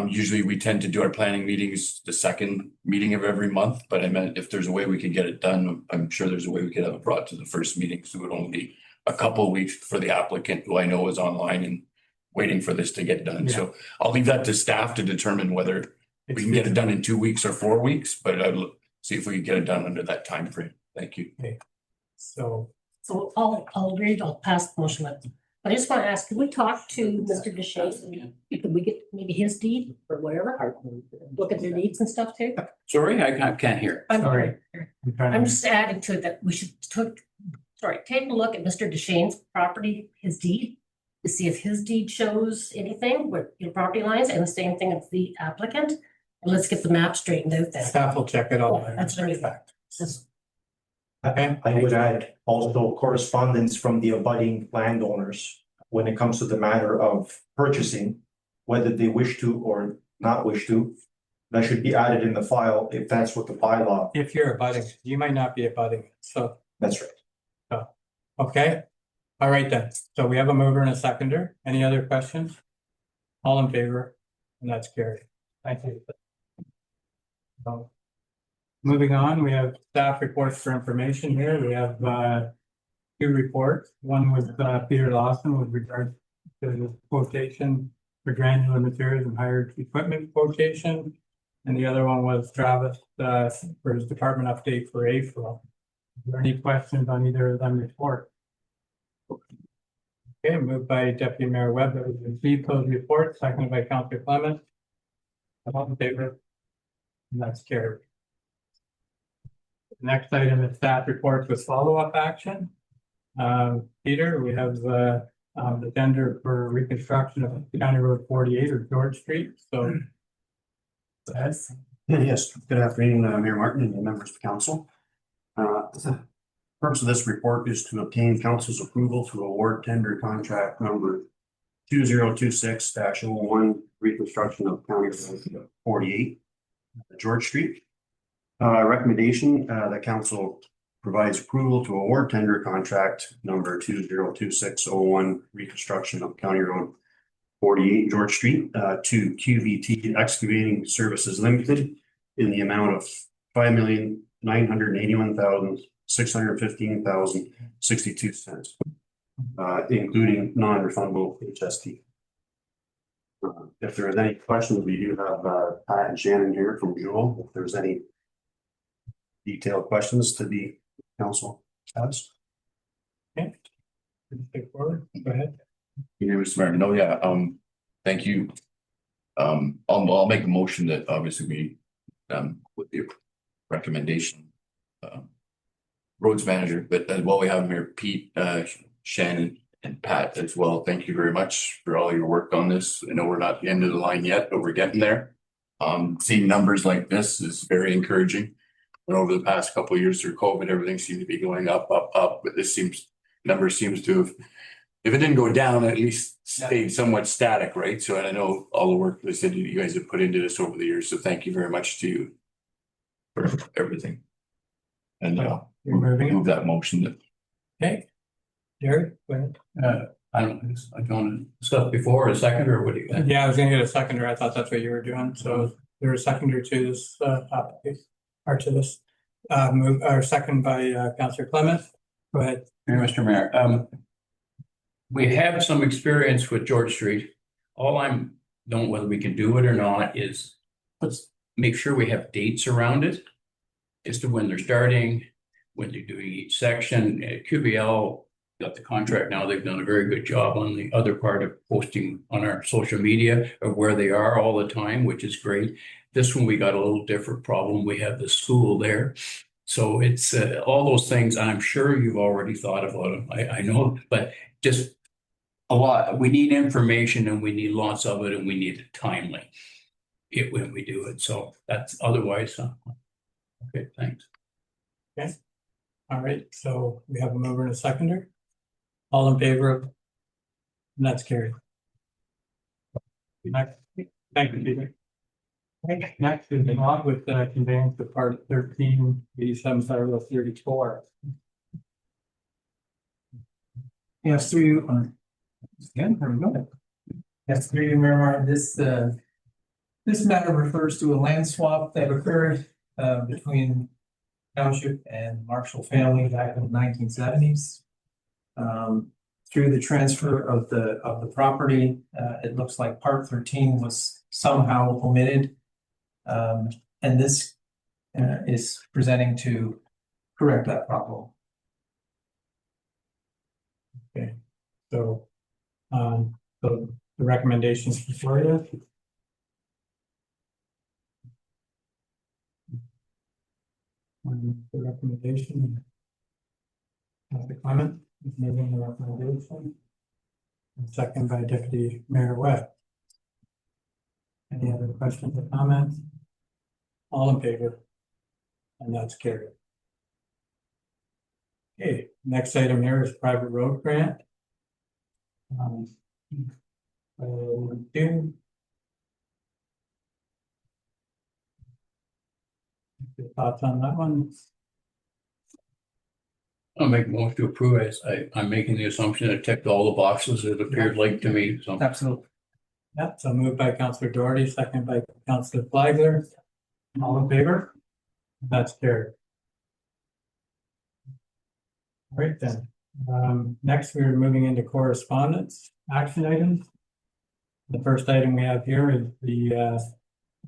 Usually we tend to do our planning meetings the second meeting of every month, but I meant if there's a way we could get it done, I'm sure there's a way we could have it brought to the first meeting, so it would only be a couple of weeks for the applicant, who I know is online and waiting for this to get done. So I'll leave that to staff to determine whether we can get it done in 2 weeks or 4 weeks, but I'll see if we can get it done under that time frame. Thank you. Okay. So I'll read, I'll pass the motion. But I just want to ask, can we talk to Mr. Deshae? Could we get maybe his deed or whatever? Look at their deeds and stuff too? Sorry, I can't hear. sorry. I'm just adding to it that we should take a look at Mr. Deshane's property, his deed, to see if his deed shows anything with your property lines, and the same thing of the applicant. And let's get the map straightened out then. Staff will check it all. That's very fact. I would add also correspondence from the abutting landowners when it comes to the matter of purchasing, whether they wish to or not wish to. That should be added in the file if that's what the bylaw. If you're abutting, you might not be abutting, so, That's right. okay. All right then, so we have a mover and a seconder. Any other questions? All in favor? And that's carried. Thank you. Moving on, we have staff reports for information here. We have two reports. One was Peter Lawson with regard to the quotation for granular materials and hired equipment quotation. And the other one was Travis for his department update for April. Are there any questions on either of them report? Okay, moved by Deputy Mayor Webb that we received those reports, seconded by Councilor Clement. All in favor? And that's carried. The next item is staff reports with follow-up action. Peter, we have the tender for reconstruction of County Road 48 or George Street, so. Yes. Yes, good afternoon, Mayor Martin and the members of council. The purpose of this report is to obtain council's approval to award tender contract number 2026-01 reconstruction of County Road 48, George Street. Recommendation that council provides approval to award tender contract number 2026-01 reconstruction of County Road 48 George Street to QVT Excavating Services Limited in the amount of $5,981,615,062, including non-refundable HST. If there are any questions, we do have Pat and Shannon here from Jewel. If there's any detailed questions to the council has. Okay. Take forward. Go ahead. You know, Mr. Mayor, no, yeah, thank you. I'll make a motion that obviously we, with the recommendation, roads manager, but as well, we have him here, Pete, Shannon and Pat as well. Thank you very much for all your work on this. I know we're not at the end of the line yet, but we're getting there. Seeing numbers like this is very encouraging. And over the past couple of years through COVID, everything seemed to be going up, but this number seems to have, if it didn't go down, at least stayed somewhat static, right? So I know all the work that you guys have put into this over the years. So thank you very much to you for everything. And You're moving it. move that motion. Okay. Jerry, go ahead. I don't want to discuss before a second, or what do you think? Yeah, I was gonna get a seconder. I thought that's what you were doing. So there's a seconder to this application or to this move or second by Councillor Clement. Go ahead. Mr. Mayor, we have some experience with George Street. All I'm don't know whether we can do it or not is let's make sure we have dates around it as to when they're starting, when they're doing each section. QBL got the contract now. They've done a very good job on the other part of posting on our social media of where they are all the time, which is great. This one, we got a little different problem. We have the school there. So it's all those things. I'm sure you've already thought about them. I know, but just a lot. We need information and we need lots of it and we need it timely when we do it. So that's otherwise. Okay, thanks. Okay. All right. So we have a mover and a seconder. All in favor of? And that's carried. Next, thank you, Peter. Okay, next is on with the conveyance of part 1387/34. Yes, through you. Again, there we go. Yes, through you, Mayor Martin, this matter refers to a land swap that occurred between Township and Marshall family back in the 1970s. Through the transfer of the property, it looks like part 13 was somehow omitted. And this is presenting to correct that problem. Okay, so the recommendations before you. The recommendation. Councillor Clement is moving the recommendation. And second by Deputy Mayor Webb. Any other questions or comments? All in favor? And that's carried. Okay, next item here is private road grant. Your thoughts on that one? I'll make a motion to approve as I'm making the assumption it ticked all the boxes it appeared like to me. So Absolutely. Yeah, so moved by Councillor Doherty, second by Councillor Flagler. All in favor? That's carried. All right then. Next, we're moving into correspondence action items. The first item we have here is the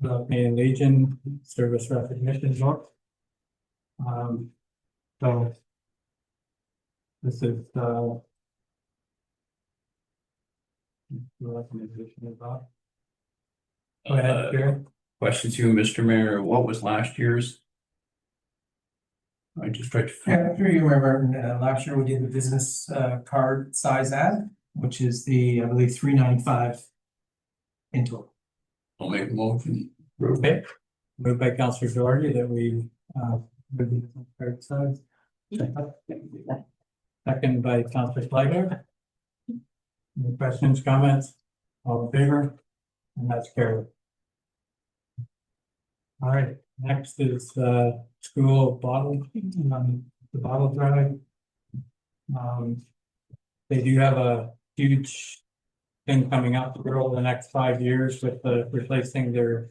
Mayan Legion Service Recognition Book. So this is the recommendation about. Go ahead, Jerry. question to you, Mr. Mayor, what was last year's? I just tried to. Yeah, through you, Mayor Martin, last year we did the business card size ad, which is I believe 395 in total. I'll make a motion. Okay, moved by Councillor Doherty that we move the business card size. Second by Councillor Flagler. Any questions, comments? All in favor? And that's carried. All right, next is school bottle, the bottle drive. They do have a huge thing coming up over the next 5 years with replacing their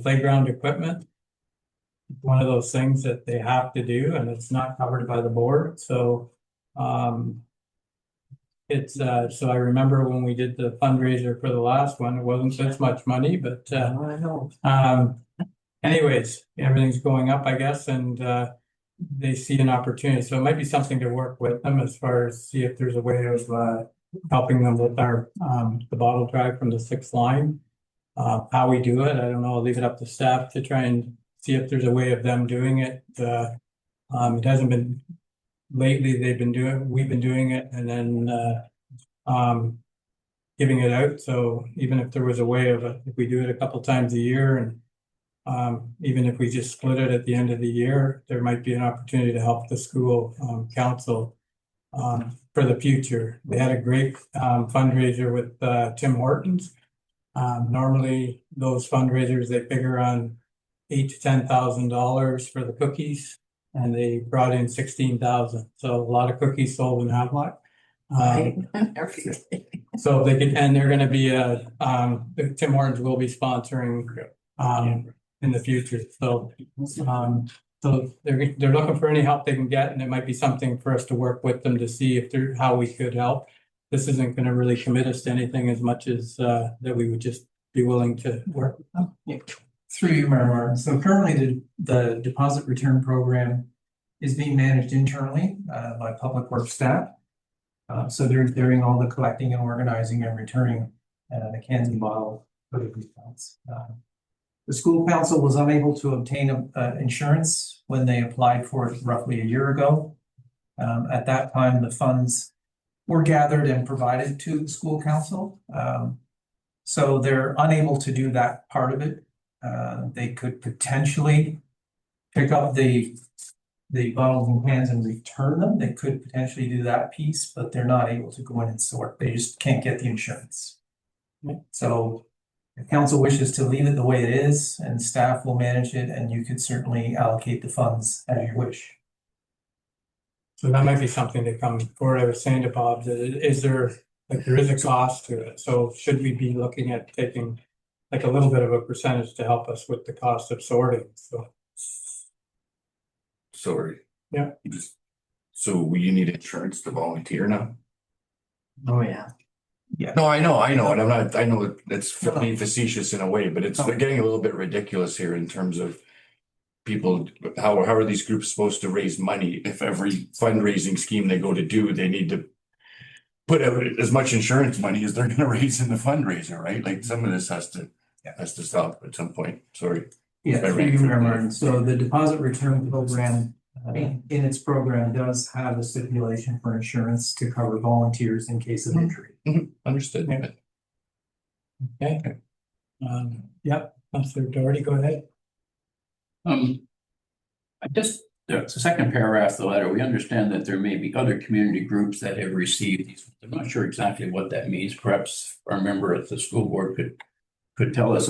playground equipment. One of those things that they have to do, and it's not covered by the board. So it's so I remember when we did the fundraiser for the last one, it wasn't this much money, but I know. anyways, everything's going up, I guess, and they see an opportunity. So it might be something to work with them as far as see if there's a way of helping them with our the bottle drive from the 6th line. How we do it, I don't know. I'll leave it up to staff to try and see if there's a way of them doing it. It hasn't been lately we've been doing it and then giving it out. So even if there was a way of, if we do it a couple times a year and even if we just split it at the end of the year, there might be an opportunity to help the school council for the future. They had a great fundraiser with Tim Hortons. Normally those fundraisers, they figure on $8,000 to $10,000 for the cookies, and they brought in 16,000. So a lot of cookies sold in Havelock. So they can, and they're going to be Tim Hortons will be sponsoring in the future. So so they're looking for any help they can get, and it might be something for us to work with them to see if how we could help. This isn't going to really commit us to anything as much as that we would just be willing to work with them. Yeah. Through you, Mayor Martin. So currently the deposit return program is being managed internally by Public Works staff. So they're doing all the collecting and organizing and returning the cans and bottles for the refunds. The school council was unable to obtain insurance when they applied for it roughly a year ago. At that time, the funds were gathered and provided to the school council. So they're unable to do that part of it. They could potentially pick up the bottles and cans and return them. They could potentially do that piece, but they're not able to go in and sort. They just can't get the insurance. So if council wishes to leave it the way it is and staff will manage it, and you could certainly allocate the funds as you wish. So that might be something to come forward. I was saying to Bob, that there is a cost to it. So should we be looking at taking like a little bit of a percentage to help us with the cost of sorting? So Sorry. Yeah. So you need insurance to volunteer now? Oh, yeah. Yeah. No, I know, and I know it's being facetious in a way, but it's getting a little bit ridiculous here in terms of people, how are these groups supposed to raise money if every fundraising scheme they go to do, they need to put out as much insurance money as they're gonna raise in the fundraiser, right? Like some of this has to stop at some point. Sorry. Yeah, through you, Mayor Martin. So the deposit return program in its program does have a stipulation for insurance to cover volunteers in case of injury. Understood. Okay. Yep, Councilor Doherty, go ahead. I just, the second paragraph of the letter, we understand that there may be other community groups that have received these. I'm not sure exactly what that means. Perhaps our member at the school board could tell us,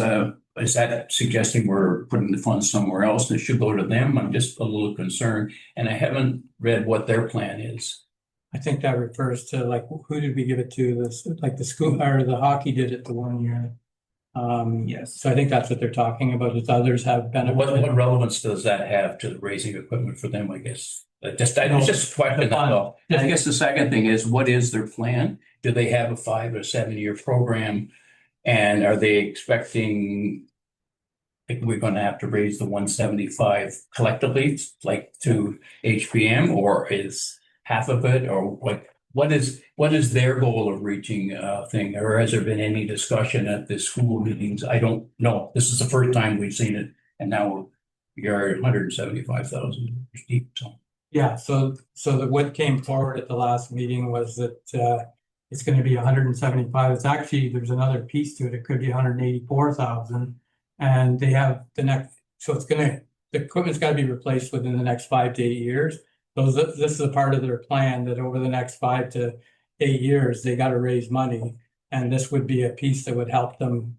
is that suggesting we're putting the funds somewhere else and it should go to them? I'm just a little concerned, and I haven't read what their plan is. I think that refers to like, who did we give it to? This, like the school or the hockey did it the 1 year. Yes. So I think that's what they're talking about, is others have benefited. What relevance does that have to the raising equipment for them, I guess? It's just a question, that's all. I guess the second thing is, what is their plan? Do they have a 5 or 7 year program? And are they expecting, like, we're going to have to raise the 175 collectively, like to HPM, or is half of it, or what is their goal of reaching thing? Or has there been any discussion at the school meetings? I don't know. This is the first time we've seen it, and now we are at 175,000 deep. So yeah, so what came forward at the last meeting was that it's going to be 175. It's actually, there's another piece to it. It could be 184,000, and they have the next. So the equipment's got to be replaced within the next 5 to 8 years. So this is a part of their plan that over the next 5 to 8 years, they got to raise money. And this would be a piece that would help them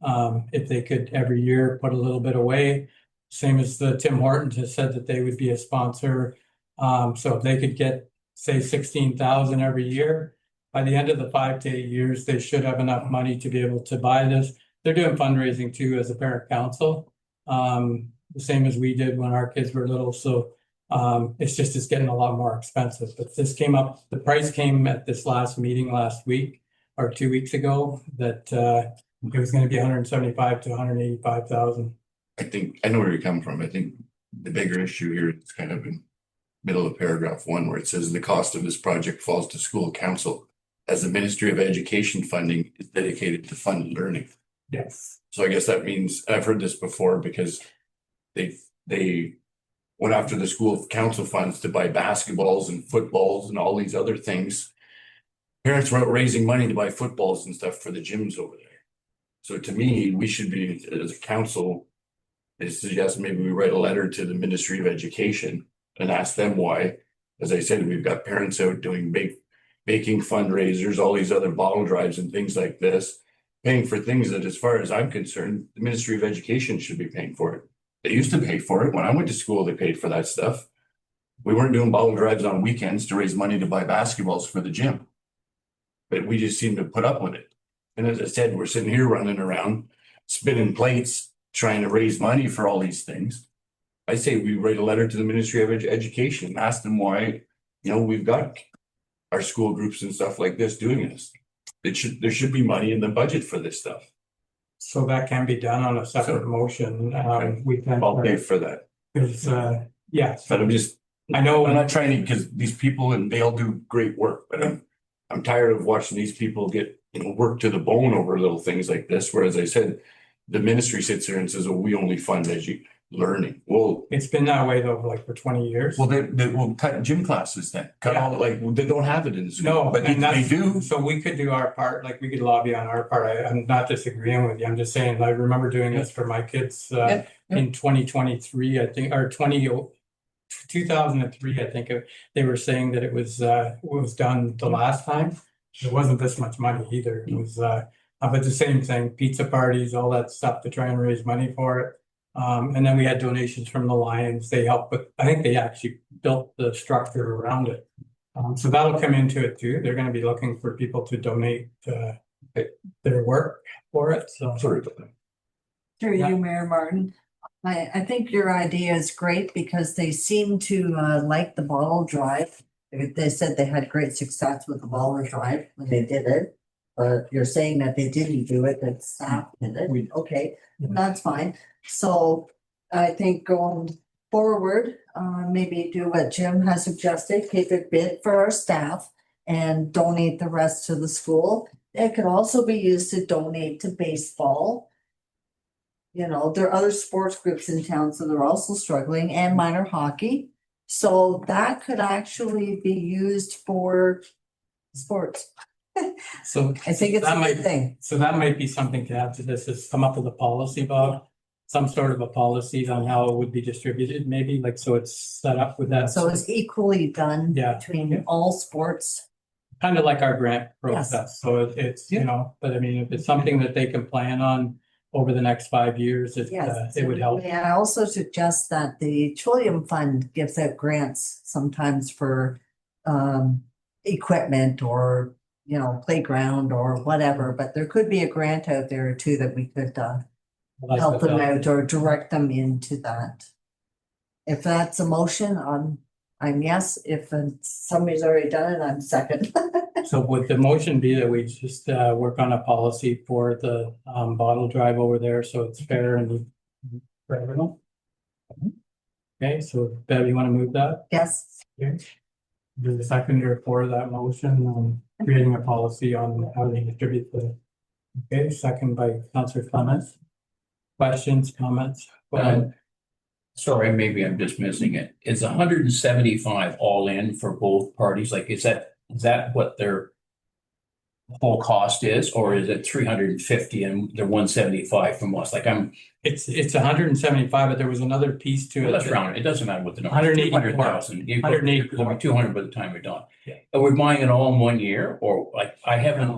if they could every year put a little bit away. Same as the Tim Hortons has said that they would be a sponsor. So if they could get, say, 16,000 every year, by the end of the 5 to 8 years, they should have enough money to be able to buy this. They're doing fundraising too as a parent council, the same as we did when our kids were little. So it's getting a lot more expensive. But this came up, the price came at this last meeting last week or 2 weeks ago, that it was going to be 175 to 185,000. I think I know where you're coming from. I think the bigger issue here is kind of in middle of paragraph 1, where it says the cost of this project falls to school council, as the Ministry of Education funding is dedicated to fund learning. Yes. So I guess that means, I've heard this before, because they went after the school council funds to buy basketballs and footballs and all these other things. Parents were out raising money to buy footballs and stuff for the gyms over there. So to me, we should be, as a council, I suggest maybe we write a letter to the Ministry of Education and ask them why. As I said, we've got parents out doing baking fundraisers, all these other bottle drives and things like this, paying for things that, as far as I'm concerned, the Ministry of Education should be paying for it. They used to pay for it. When I went to school, they paid for that stuff. We weren't doing bottle drives on weekends to raise money to buy basketballs for the gym. But we just seem to put up with it. And as I said, we're sitting here running around, spinning plates, trying to raise money for all these things. I say we write a letter to the Ministry of Education, ask them why, we've got our school groups and stuff like this doing this. There should be money in the budget for this stuff. So that can be done on a separate motion. We can. I'll pay for that. Because, yeah. But I know. I'm not trying to, because these people, and they all do great work, but I'm tired of watching these people get, worked to the bone over little things like this, where, as I said, the ministry sits there and says, well, we only fund learning. Well, it's been that way though, like for 20 years. Well, they will cut gym classes then. Cut all, they don't have it in the school. No, but and they do. So we could do our part, like we could lobby on our part. I'm not disagreeing with you. I'm just saying, I remember doing this for my kids in 2023, I think, or 2003, I think they were saying that it was done the last time. It wasn't this much money either. It was, but the same thing, pizza parties, all that stuff to try and raise money for it. And then we had donations from the Lions. They helped, but I think they actually built the structure around it. So that'll come into it too. They're going to be looking for people to donate their work for it. So sorry about that. Through you, Mayor Martin. I think your idea is great because they seem to like the bottle drive. They said they had great success with the bottle drive when they did it. But you're saying that they didn't do it, that staff did it. Okay, that's fine. So I think going forward, maybe do what Jim has suggested, keep it bid for our staff and donate the rest to the school. It could also be used to donate to baseball. There are other sports groups in town, so they're also struggling, and minor hockey. So that could actually be used for sports. So I think it's a good thing. So that might be something to add to this, is come up with a policy, Bob. Some sort of a policy on how it would be distributed, maybe, so it's set up with that. So it's equally done between all sports. Kind of like our grant process. Yes. So it's, but I mean, if it's something that they can plan on over the next 5 years, it would help. And I also suggest that the Trillium Fund gives out grants sometimes for equipment or, playground or whatever, but there could be a grant out there too that we could help them out or direct them into that. If that's a motion, I'm yes. If somebody's already done it, I'm second. So would the motion be that we just work on a policy for the bottle drive over there, so it's fair and for everyone? Okay, so Bev, you want to move that? Yes. Okay. Do the seconder for that motion on creating a policy on how they distribute the. Okay, second by Councillor Clements. Questions, comments? Sorry, maybe I'm just missing it. Is 175 all in for both parties? Like, is that what their whole cost is, or is it 350 and they're 175 from us? Like it's 175, but there was another piece to it. Let's round it. It doesn't matter what the number. 180,000. 200 by the time we're done. Yeah. Are we buying it all in 1 year, or I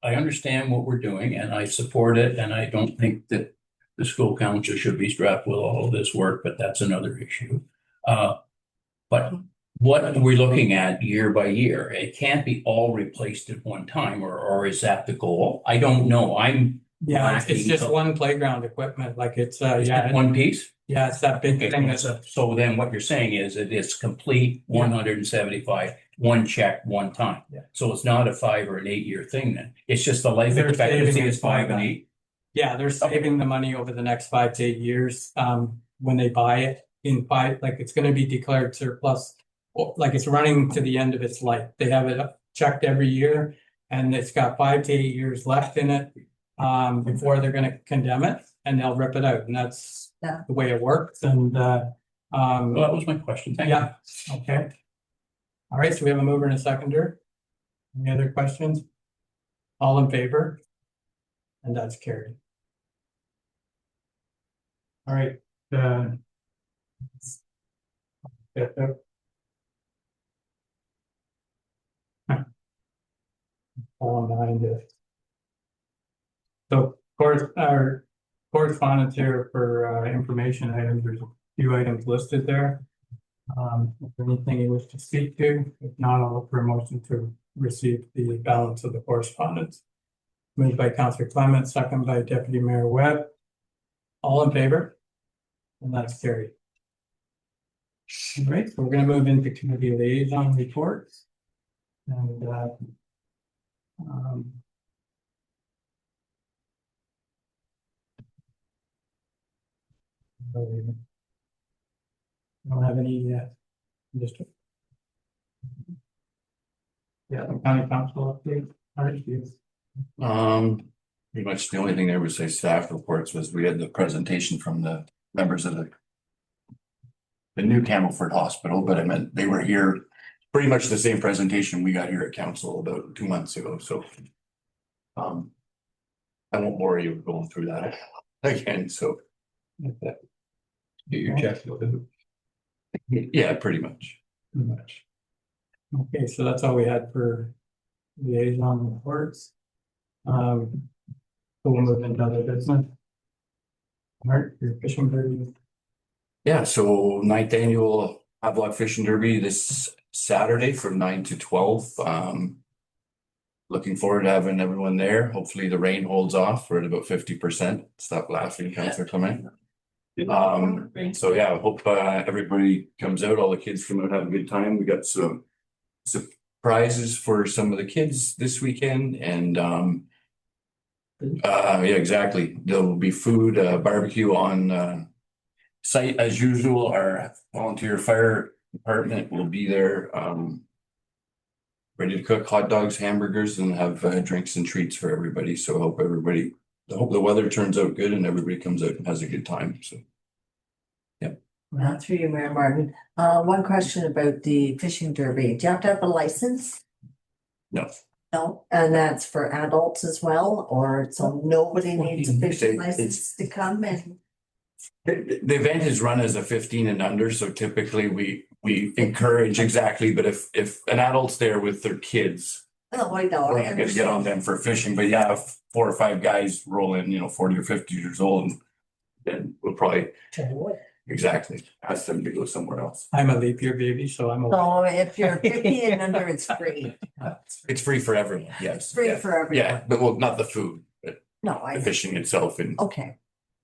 understand what we're doing and I support it, and I don't think that the school council should be strapped with all of this work, but that's another issue. But what are we looking at year by year? It can't be all replaced at one time, or is that the goal? I don't know. It's just one playground equipment, it's one piece? Yeah, it's that big thing. So then what you're saying is that it's complete 175, one check, one time. Yeah. So it's not a 5 or an 8 year thing then. It's just the life expectancy is 5 and 8. Yeah, they're saving the money over the next 5 to 8 years when they buy it in 5, it's going to be declared surplus, it's running to the end of its life. They have it checked every year, and it's got 5 to 8 years left in it before they're going to condemn it, and they'll rip it out, and that's the way it works. And Well, that was my question. Thank you. yeah, okay. All right, so we have a mover and a seconder. Any other questions? All in favor? And that's carried. All right. Behind it. So our correspondence here for information items, there's a few items listed there. Is there anything you wish to speak to? If not, I'll look for a motion to receive the balance of the correspondence. Moved by Councillor Clement, second by Deputy Mayor Webb. All in favor? And that's carried. All right, so we're going to move into committee liaison reports. And I don't have any district. Yeah, the county council update. All right, Pretty much the only thing there was say staff reports was we had the presentation from the members of the new Campbellford Hospital, but I meant they were here. Pretty much the same presentation we got here at council about 2 months ago, so. I won't bore you with going through that again, so. Get your check. Yeah, pretty much. Pretty much. Okay, so that's all we had for liaison reports. So we'll move into other business. Mark, your fishing derby. Yeah, so 9th annual Havelock Fishing Derby this Saturday from 9 to 12. Looking forward to having everyone there. Hopefully the rain holds off. We're at about 50%. Stop laughing, Councillor Clement. So yeah, I hope everybody comes out, all the kids come out, have a good time. We got some surprises for some of the kids this weekend, and yeah, exactly. There will be food, barbecue on site as usual. Our volunteer fire department will be there, ready to cook hot dogs, hamburgers, and have drinks and treats for everybody. So I hope the weather turns out good and everybody comes out and has a good time. So, yeah. Not through you, Mayor Martin. One question about the fishing derby. Do you have to have a license? No. No, and that's for adults as well, or so nobody needs a fishing license to come and? The event is run as a 15 and under, so typically we encourage exactly, but if an adult's there with their kids. Oh, I know. We're not gonna get on them for fishing, but yeah, if 4 or 5 guys roll in, 40 or 50 years old, then we'll probably exactly ask them to go somewhere else. I'm a leap year baby, so I'm. So if you're 50 and under, it's free. It's free for everyone, yes. Free for everyone. Yeah, but well, not the food, but No, the fishing itself and. Okay,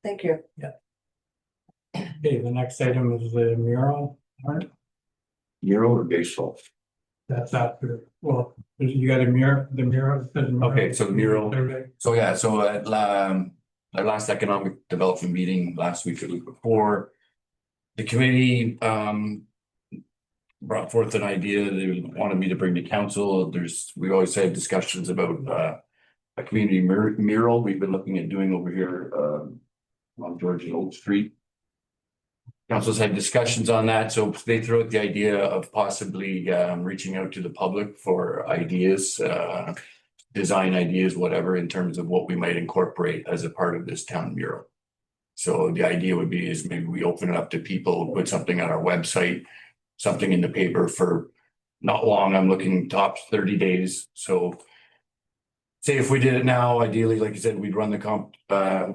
thank you. Yeah. Okay, the next item is the mural. Mural or baseball? That's after, well, you got a mural, the mural. Okay, so the mural. So yeah, so at our last economic development meeting last week or the week before, the committee brought forth an idea they wanted me to bring to council. We always had discussions about a community mural we've been looking at doing over here on George and Old Street. Council's had discussions on that, so they threw out the idea of possibly reaching out to the public for ideas, design ideas, whatever, in terms of what we might incorporate as a part of this town mural. So the idea would be is maybe we open it up to people, put something on our website, something in the paper for not long. I'm looking top 30 days. So say if we did it now, ideally, like I said, we'd run the comp,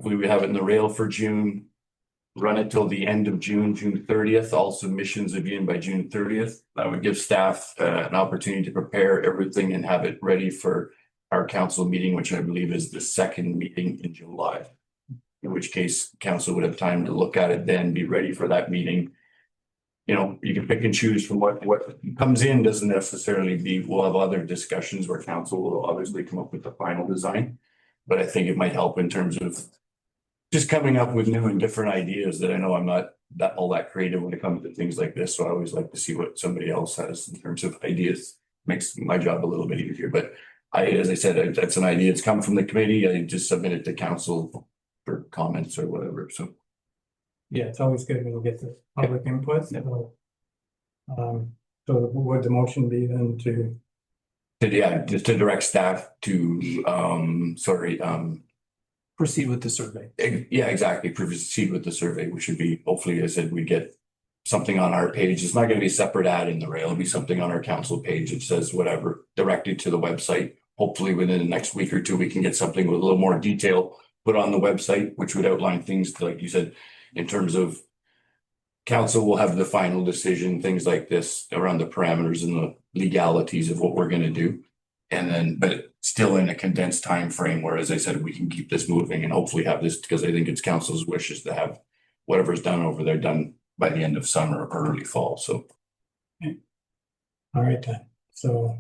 we would have it in the rail for June. Run it till the end of June 30th. All submissions would be in by June 30th. That would give staff an opportunity to prepare everything and have it ready for our council meeting, which I believe is the second meeting in July. In which case council would have time to look at it, then be ready for that meeting. You can pick and choose from what comes in doesn't necessarily be, we'll have other discussions where council will obviously come up with the final design. But I think it might help in terms of just coming up with new and different ideas that I know I'm not all that creative when it comes to things like this. So I always like to see what somebody else has in terms of ideas. Makes my job a little bit easier. But as I said, that's an idea. It's come from the committee. I just submitted to council for comments or whatever. So yeah, it's always good when you get the public input, so. So would the motion be then to, Yeah, just to direct staff to, Proceed with the survey. yeah, exactly, proceed with the survey, which should be, hopefully, as I said, we get something on our page. It's not gonna be a separate ad in the rail, it'll be something on our council page that says whatever, directed to the website. Hopefully, within the next week or two, we can get something with a little more detail put on the website, which would outline things, like you said, in terms of council will have the final decision, things like this around the parameters and the legalities of what we're gonna do. And then, but still in a condensed time frame, where, as I said, we can keep this moving and hopefully have this, because I think it's council's wishes to have whatever's done over there done by the end of summer or early fall, so. all right then, so,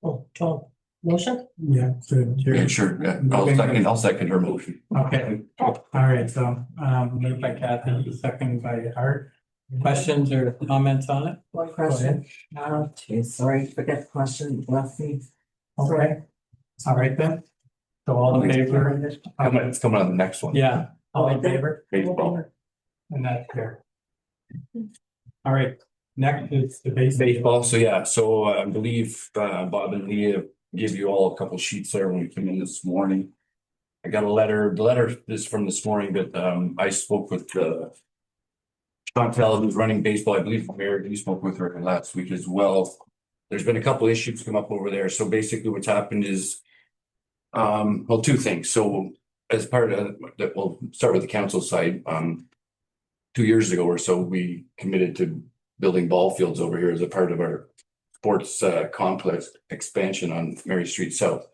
Oh, Tom, motion? yeah, so. Yeah, sure, yeah, I'll second her motion. Okay, all right, so, moved by Kathy, second by Art. Questions or comments on it? One Go question. ahead. Geez, sorry, forget the question, left me. Okay, all right then. So all in favor? It's coming on the next one. Yeah, all in favor? Baseball. And that's fair. All right, next is the baseball. Baseball, so yeah, so I believe Bob and Leah gave you all a couple sheets there when we came in this morning. I got a letter, the letter is from this morning, but I spoke with Chantel, who's running baseball. I believe Mayor, you spoke with her last week as well. There's been a couple issues come up over there. So basically what's happened is, well, two things. So as part of that, we'll start with the council side. 2 years ago or so, we committed to building ball fields over here as a part of our sports complex expansion on Mary Street South.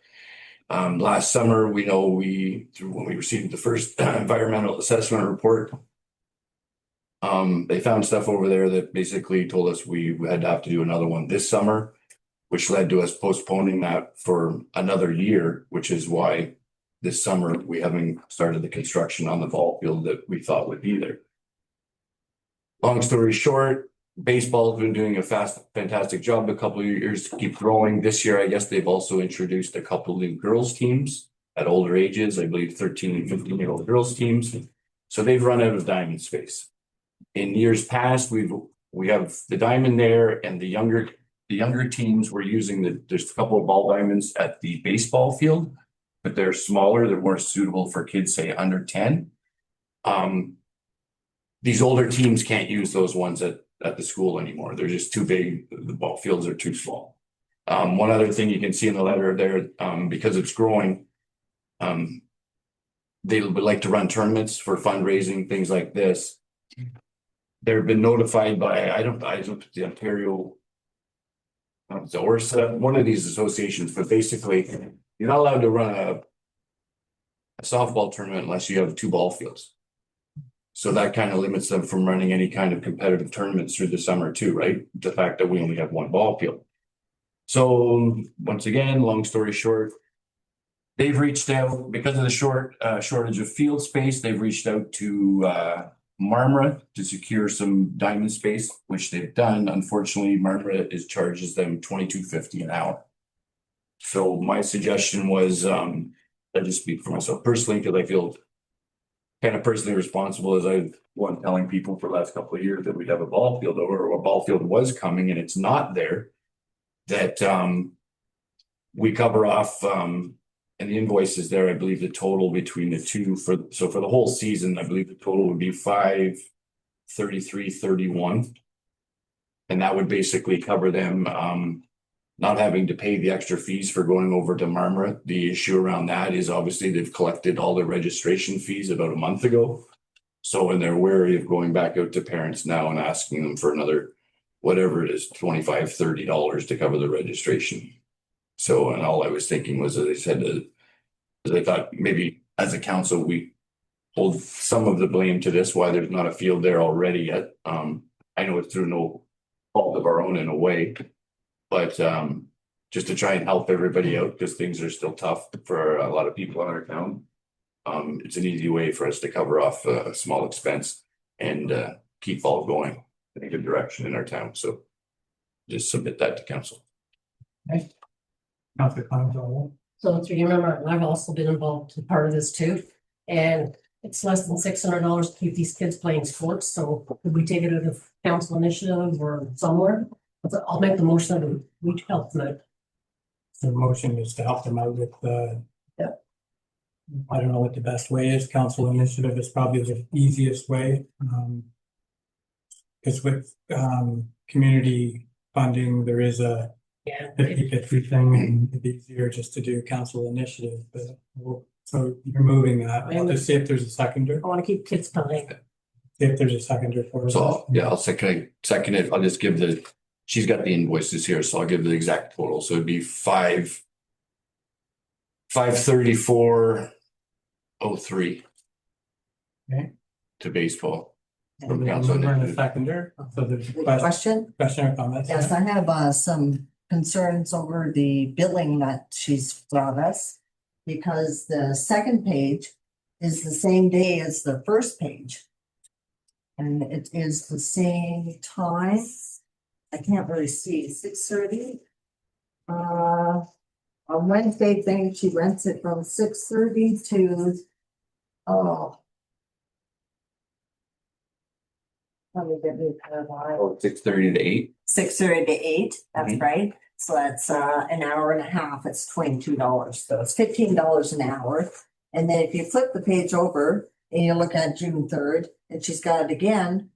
Last summer, we know when we received the first environmental assessment report, they found stuff over there that basically told us we had to have to do another one this summer, which led to us postponing that for another year, which is why this summer we haven't started the construction on the ball field that we thought would be there. Long story short, baseball's been doing a fantastic job a couple of years to keep growing. This year, I guess they've also introduced a couple of new girls teams at older ages, I believe 13 and 15-year-old girls teams. So they've run out of diamond space. In years past, we have the diamond there, and the younger teams were using there's a couple of ball diamonds at the baseball field, but they're smaller, they're more suitable for kids, say under 10. These older teams can't use those ones at the school anymore. They're just too big. The ball fields are too small. One other thing you can see in the letter there, because it's growing, they would like to run tournaments for fundraising, things like this. They've been notified by, I don't the Ontario, or one of these associations, but basically you're not allowed to run a softball tournament unless you have 2 ball fields. So that kind of limits them from running any kind of competitive tournaments through the summer too, right? The fact that we only have 1 ball field. So once again, long story short, they've reached out because of the shortage of field space. They've reached out to Marmora to secure some diamond space, which they've done. Unfortunately, Marmora charges them $22.50 an hour. So my suggestion was, I just speak for myself personally, because I feel kind of personally responsible, as I've been telling people for the last couple of years that we'd have a ball field over, or a ball field was coming and it's not there, that we cover off, and the invoice is there. I believe the total between the two for the whole season, I believe the total would be $533.31. And that would basically cover them not having to pay the extra fees for going over to Marmora. The issue around that is obviously they've collected all their registration fees about a month ago. So, and they're wary of going back out to parents now and asking them for another, whatever it is, $25, $30 to cover the registration. So, and all I was thinking was, as I said, as I thought maybe as a council, we hold some of the blame to this, why there's not a field there already yet. I know it's through no fault of our own in a way, but just to try and help everybody out, because things are still tough for a lot of people in our town. It's an easy way for us to cover off a small expense and keep all going in a good direction in our town. So just submit that to council. Okay. Councilor Connell. So through you remember, I've also been involved in part of this too. And it's less than $600 to keep these kids playing sports, so could we take it out of council initiative or somewhere? But I'll make the motion that we help them out. The motion is to help them out with I don't know what the best way is. Council initiative is probably the easiest way. Because with community funding, there is a 50-50 thing, and it'd be easier just to do council initiative, but so you're moving that. I'll just see if there's a seconder. I want to keep kids playing. See if there's a seconder for So, yeah, I'll second it. I'll just give she's got the invoices here, so I'll give the exact total. So it'd be 534.03. Okay. To baseball. And then mover and a seconder. So there's a question or comments? Yes, I have some concerns over the billing that she's brought us. Because the second page is the same day as the first page. And it is the same time. I can't really see, 6:30. On Wednesday thing, she rents it from 6:30 to, let me get it. 6:30 to 8. 6:30 to 8, that's Mhm. right. So that's an hour and a half, it's $22. So it's $15 an hour. And then if you flip the page over and you look at June 3rd, and she's got it again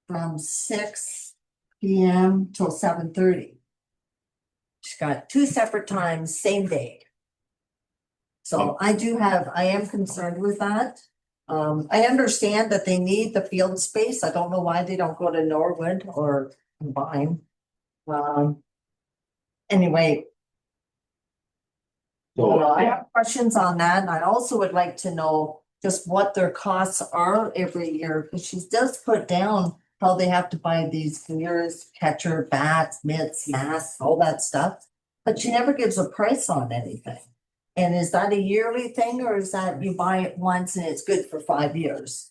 from 6 p.m. till 7:30. She's got 2 separate times, same day. So I am concerned with that. I understand that they need the field space. I don't know why they don't go to Norwood or combine. Anyway. I have questions on that, and I also would like to know just what their costs are every year, because she does put down how they have to buy these gears, catcher, bats, mitts, masks, all that stuff. But she never gives a price on anything. And is that a yearly thing, or is that you buy it once and it's good for 5 years?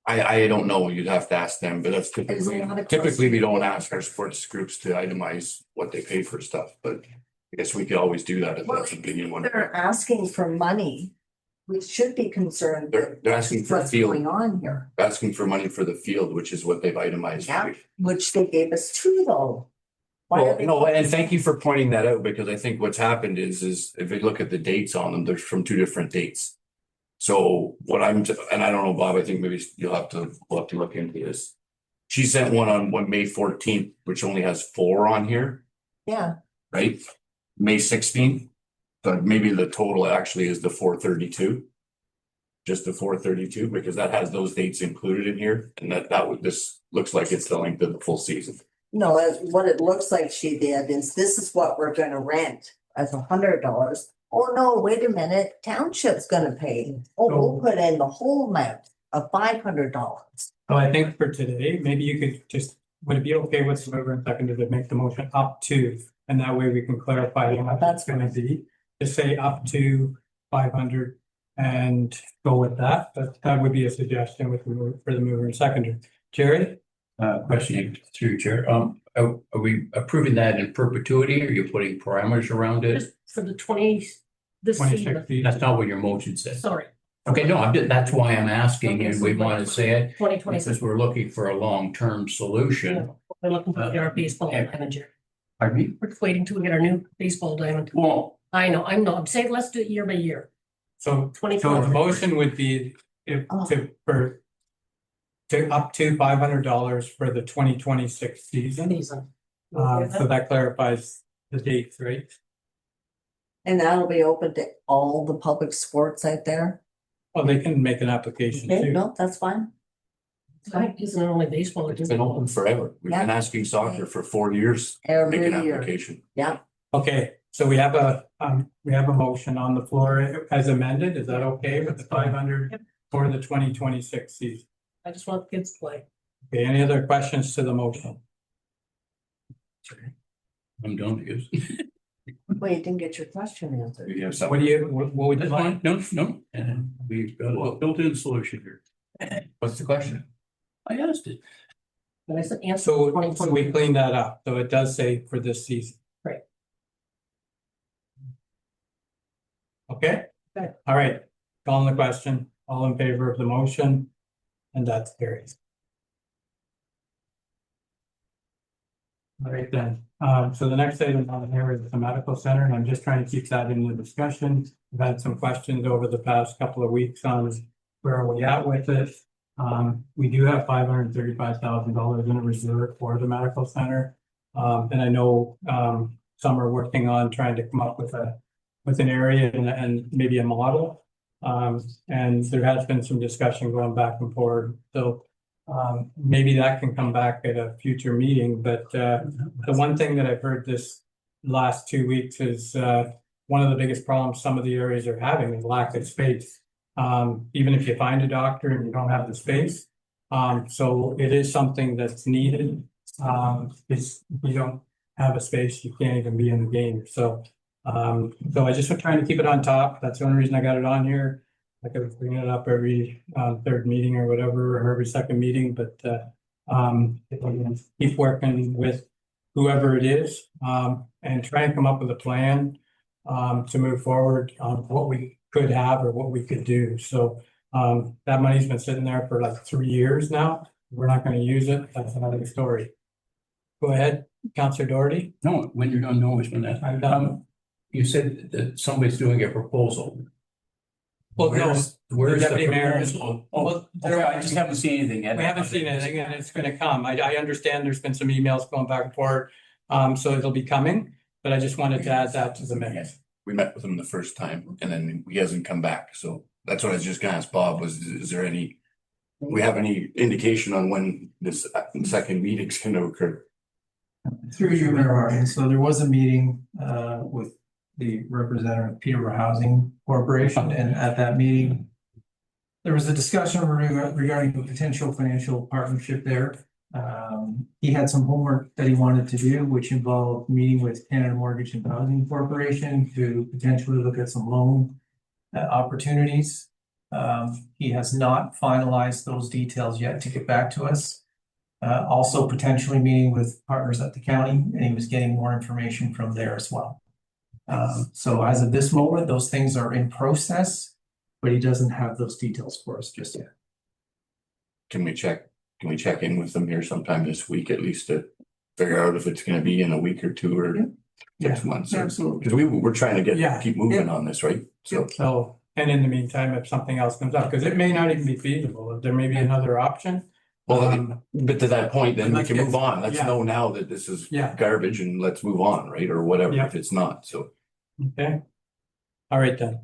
I don't know. You'd have to ask them, but that's There's a lot of typically we don't questions. ask our sports groups to itemize what they pay for stuff, but I guess we could always do that if Well, that's something you want. They're asking for money. We should be concerned. They're asking for what's field, going on here. asking for money for the field, which is what they've itemized. Yeah, which they gave us 2 though. Why are Well, they- no, and thank you for pointing that out, because I think what's happened is if you look at the dates on them, they're from 2 different dates. So what and I don't know, Bob, I think maybe we'll have to look into this. She sent one on May 14th, which only has 4 on here, Yeah, right? May 16th, but maybe the total actually is the 432. Just the 432, because that has those dates included in here, and this looks like it's the length of the full season. no, what it looks like she did is this is what we're gonna rent as $100. Oh, no, wait a minute, township's gonna pay. Oh, we'll put in the whole amount of $500. So I think for today, maybe you could would it be okay with the mover and seconder to make the motion up to, and that way we can clarify what that's gonna be. Just say up to 500 and go with that, but that would be a suggestion for the mover and seconder. Jerry? Question through Chair. Are we approving that in perpetuity, or are you putting parameters around it? Just for the 20, this season. 2060. That's not what your motion says. Sorry, Okay, no, that's why I'm asking, Okay, and so we what- want to say it 2026. because we're looking for a long-term solution. We're looking to get our baseball diamond, Jerry. Pardon me? We're waiting till we get our new baseball diamond. Well, I know, I'm saying let's do it year by year. So 2020. the motion would be to up to $500 for the 2026 season. So that clarifies the dates, right? And that'll be open to all the public sports out there. Well, they can make an application Okay, too. no, that's fine. Isn't it only baseball? It's been open forever. We've been asking soccer for 4 years. to Every Make an year. application. Yeah, Okay, so we have a motion on the floor as amended. Is that okay with the 500 for the 2026 season? I just want the kids to play. Okay, any other questions to the motion? I'm done, yes. well, you didn't get your question answered. You have What would you That's like? fine. No. And we've got a built-in solution here. What's the question? I asked it. And I said answer So we 2020. cleaned that up, so it does say for this season. Right. Okay? Okay. All right, calling the question. All in favor of the motion? And that's carried. All right then, so the next item on here is the medical center, and I'm just trying to keep that in the discussion. I've had some questions over the past couple of weeks on where are we at with it. We do have $535,000 in a reserve for the medical center. And I know, some are working on trying to come up with an area and maybe a model. And there has been some discussion going back and forth, so maybe that can come back at a future meeting, but the one thing that I've heard this last 2 weeks is one of the biggest problems some of the areas are having is lack of space. Even if you find a doctor and you don't have the space. So it is something that's needed. If you don't have a space, you can't even be in the game. So I just was trying to keep it on top. That's the only reason I got it on here. I could bring it up every third meeting or whatever, or every second meeting, but keep working with whoever it is, and try and come up with a plan to move forward on what we could have or what we could do. So that money's been sitting there for like 3 years now. We're not going to use it. That's another story. Go ahead, Councillor Doherty. No, when you're done, no, when that. I'm done. You said that somebody's doing a proposal. Well, Where's the the deputy mayor- proposal? Well, Oh, okay, I just haven't seen anything yet. We haven't seen anything, and it's gonna come. I understand there's been some emails going back and forth. So it'll be coming, but I just wanted to add that to the mix. We met with him the first time and then he hasn't come back. So that's what I was just gonna ask Bob was, is there any, we have any indication on when this second meeting's gonna occur? Through you, Mayor Martin, so there was a meeting with the representative of Peterborough Housing Corporation, and at that meeting, there was a discussion regarding the potential financial partnership there. He had some homework that he wanted to do, which involved meeting with Canada Mortgage and Housing Corporation to potentially look at some loan opportunities. He has not finalized those details yet to get back to us. Also potentially meeting with partners at the county, and he was getting more information from there as well. So as of this moment, those things are in process, but he doesn't have those details for us just yet. Can we check in with them here sometime this week, at least to figure out if it's gonna be in a week or two or 6 months? Absolutely. Because we're trying to keep moving on this, right? So, and in the meantime, if something else comes up, because it may not even be feasible, there may be another option. Well, but to that point, then we let's can get- move on. Let's yeah. know now that this is Yeah. garbage and let's move on, right? Or whatever, Yeah. if it's not, so. Okay. All right then.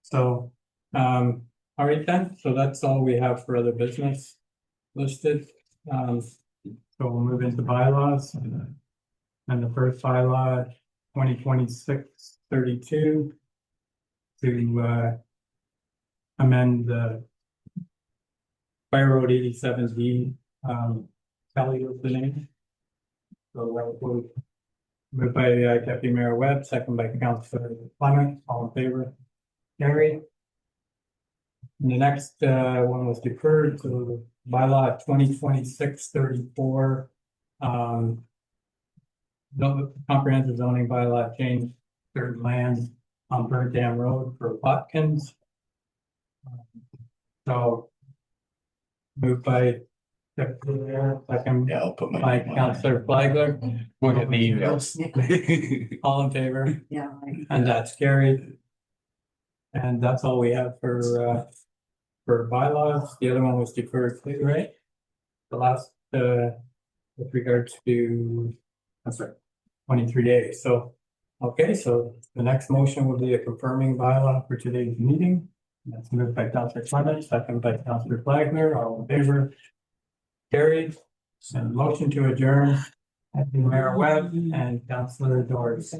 So, all right then. So that's all we have for other business listed. So we'll move into bylaws. And the first bylaw, 2026-32, to amend the Fire Road 87D, Kelly was the name. So that will moved by Deputy Mayor Webb, second by Councillor Clement, all in favor. Carried. And the next one was deferred to bylaw 2026-34. Comprehensive zoning bylaw change certain lands on Bird Dam Road for Watkins. So moved by Deputy Mayor, second Yeah, I'll put my. by name on Councillor Flagler. We'll get the emails. All in favor? Yeah. And that's carried. And that's all we have for bylaws. The other one was deferred too, right? The last, with regards to, that's right, 23 days. So, okay, so the next motion will be a confirming bylaw for today's meeting. That's moved by Councillor Clement, second by Councillor Flagler, all in favor. Carried. And motion to adjourn. Mayor Webb and Councillor Doris.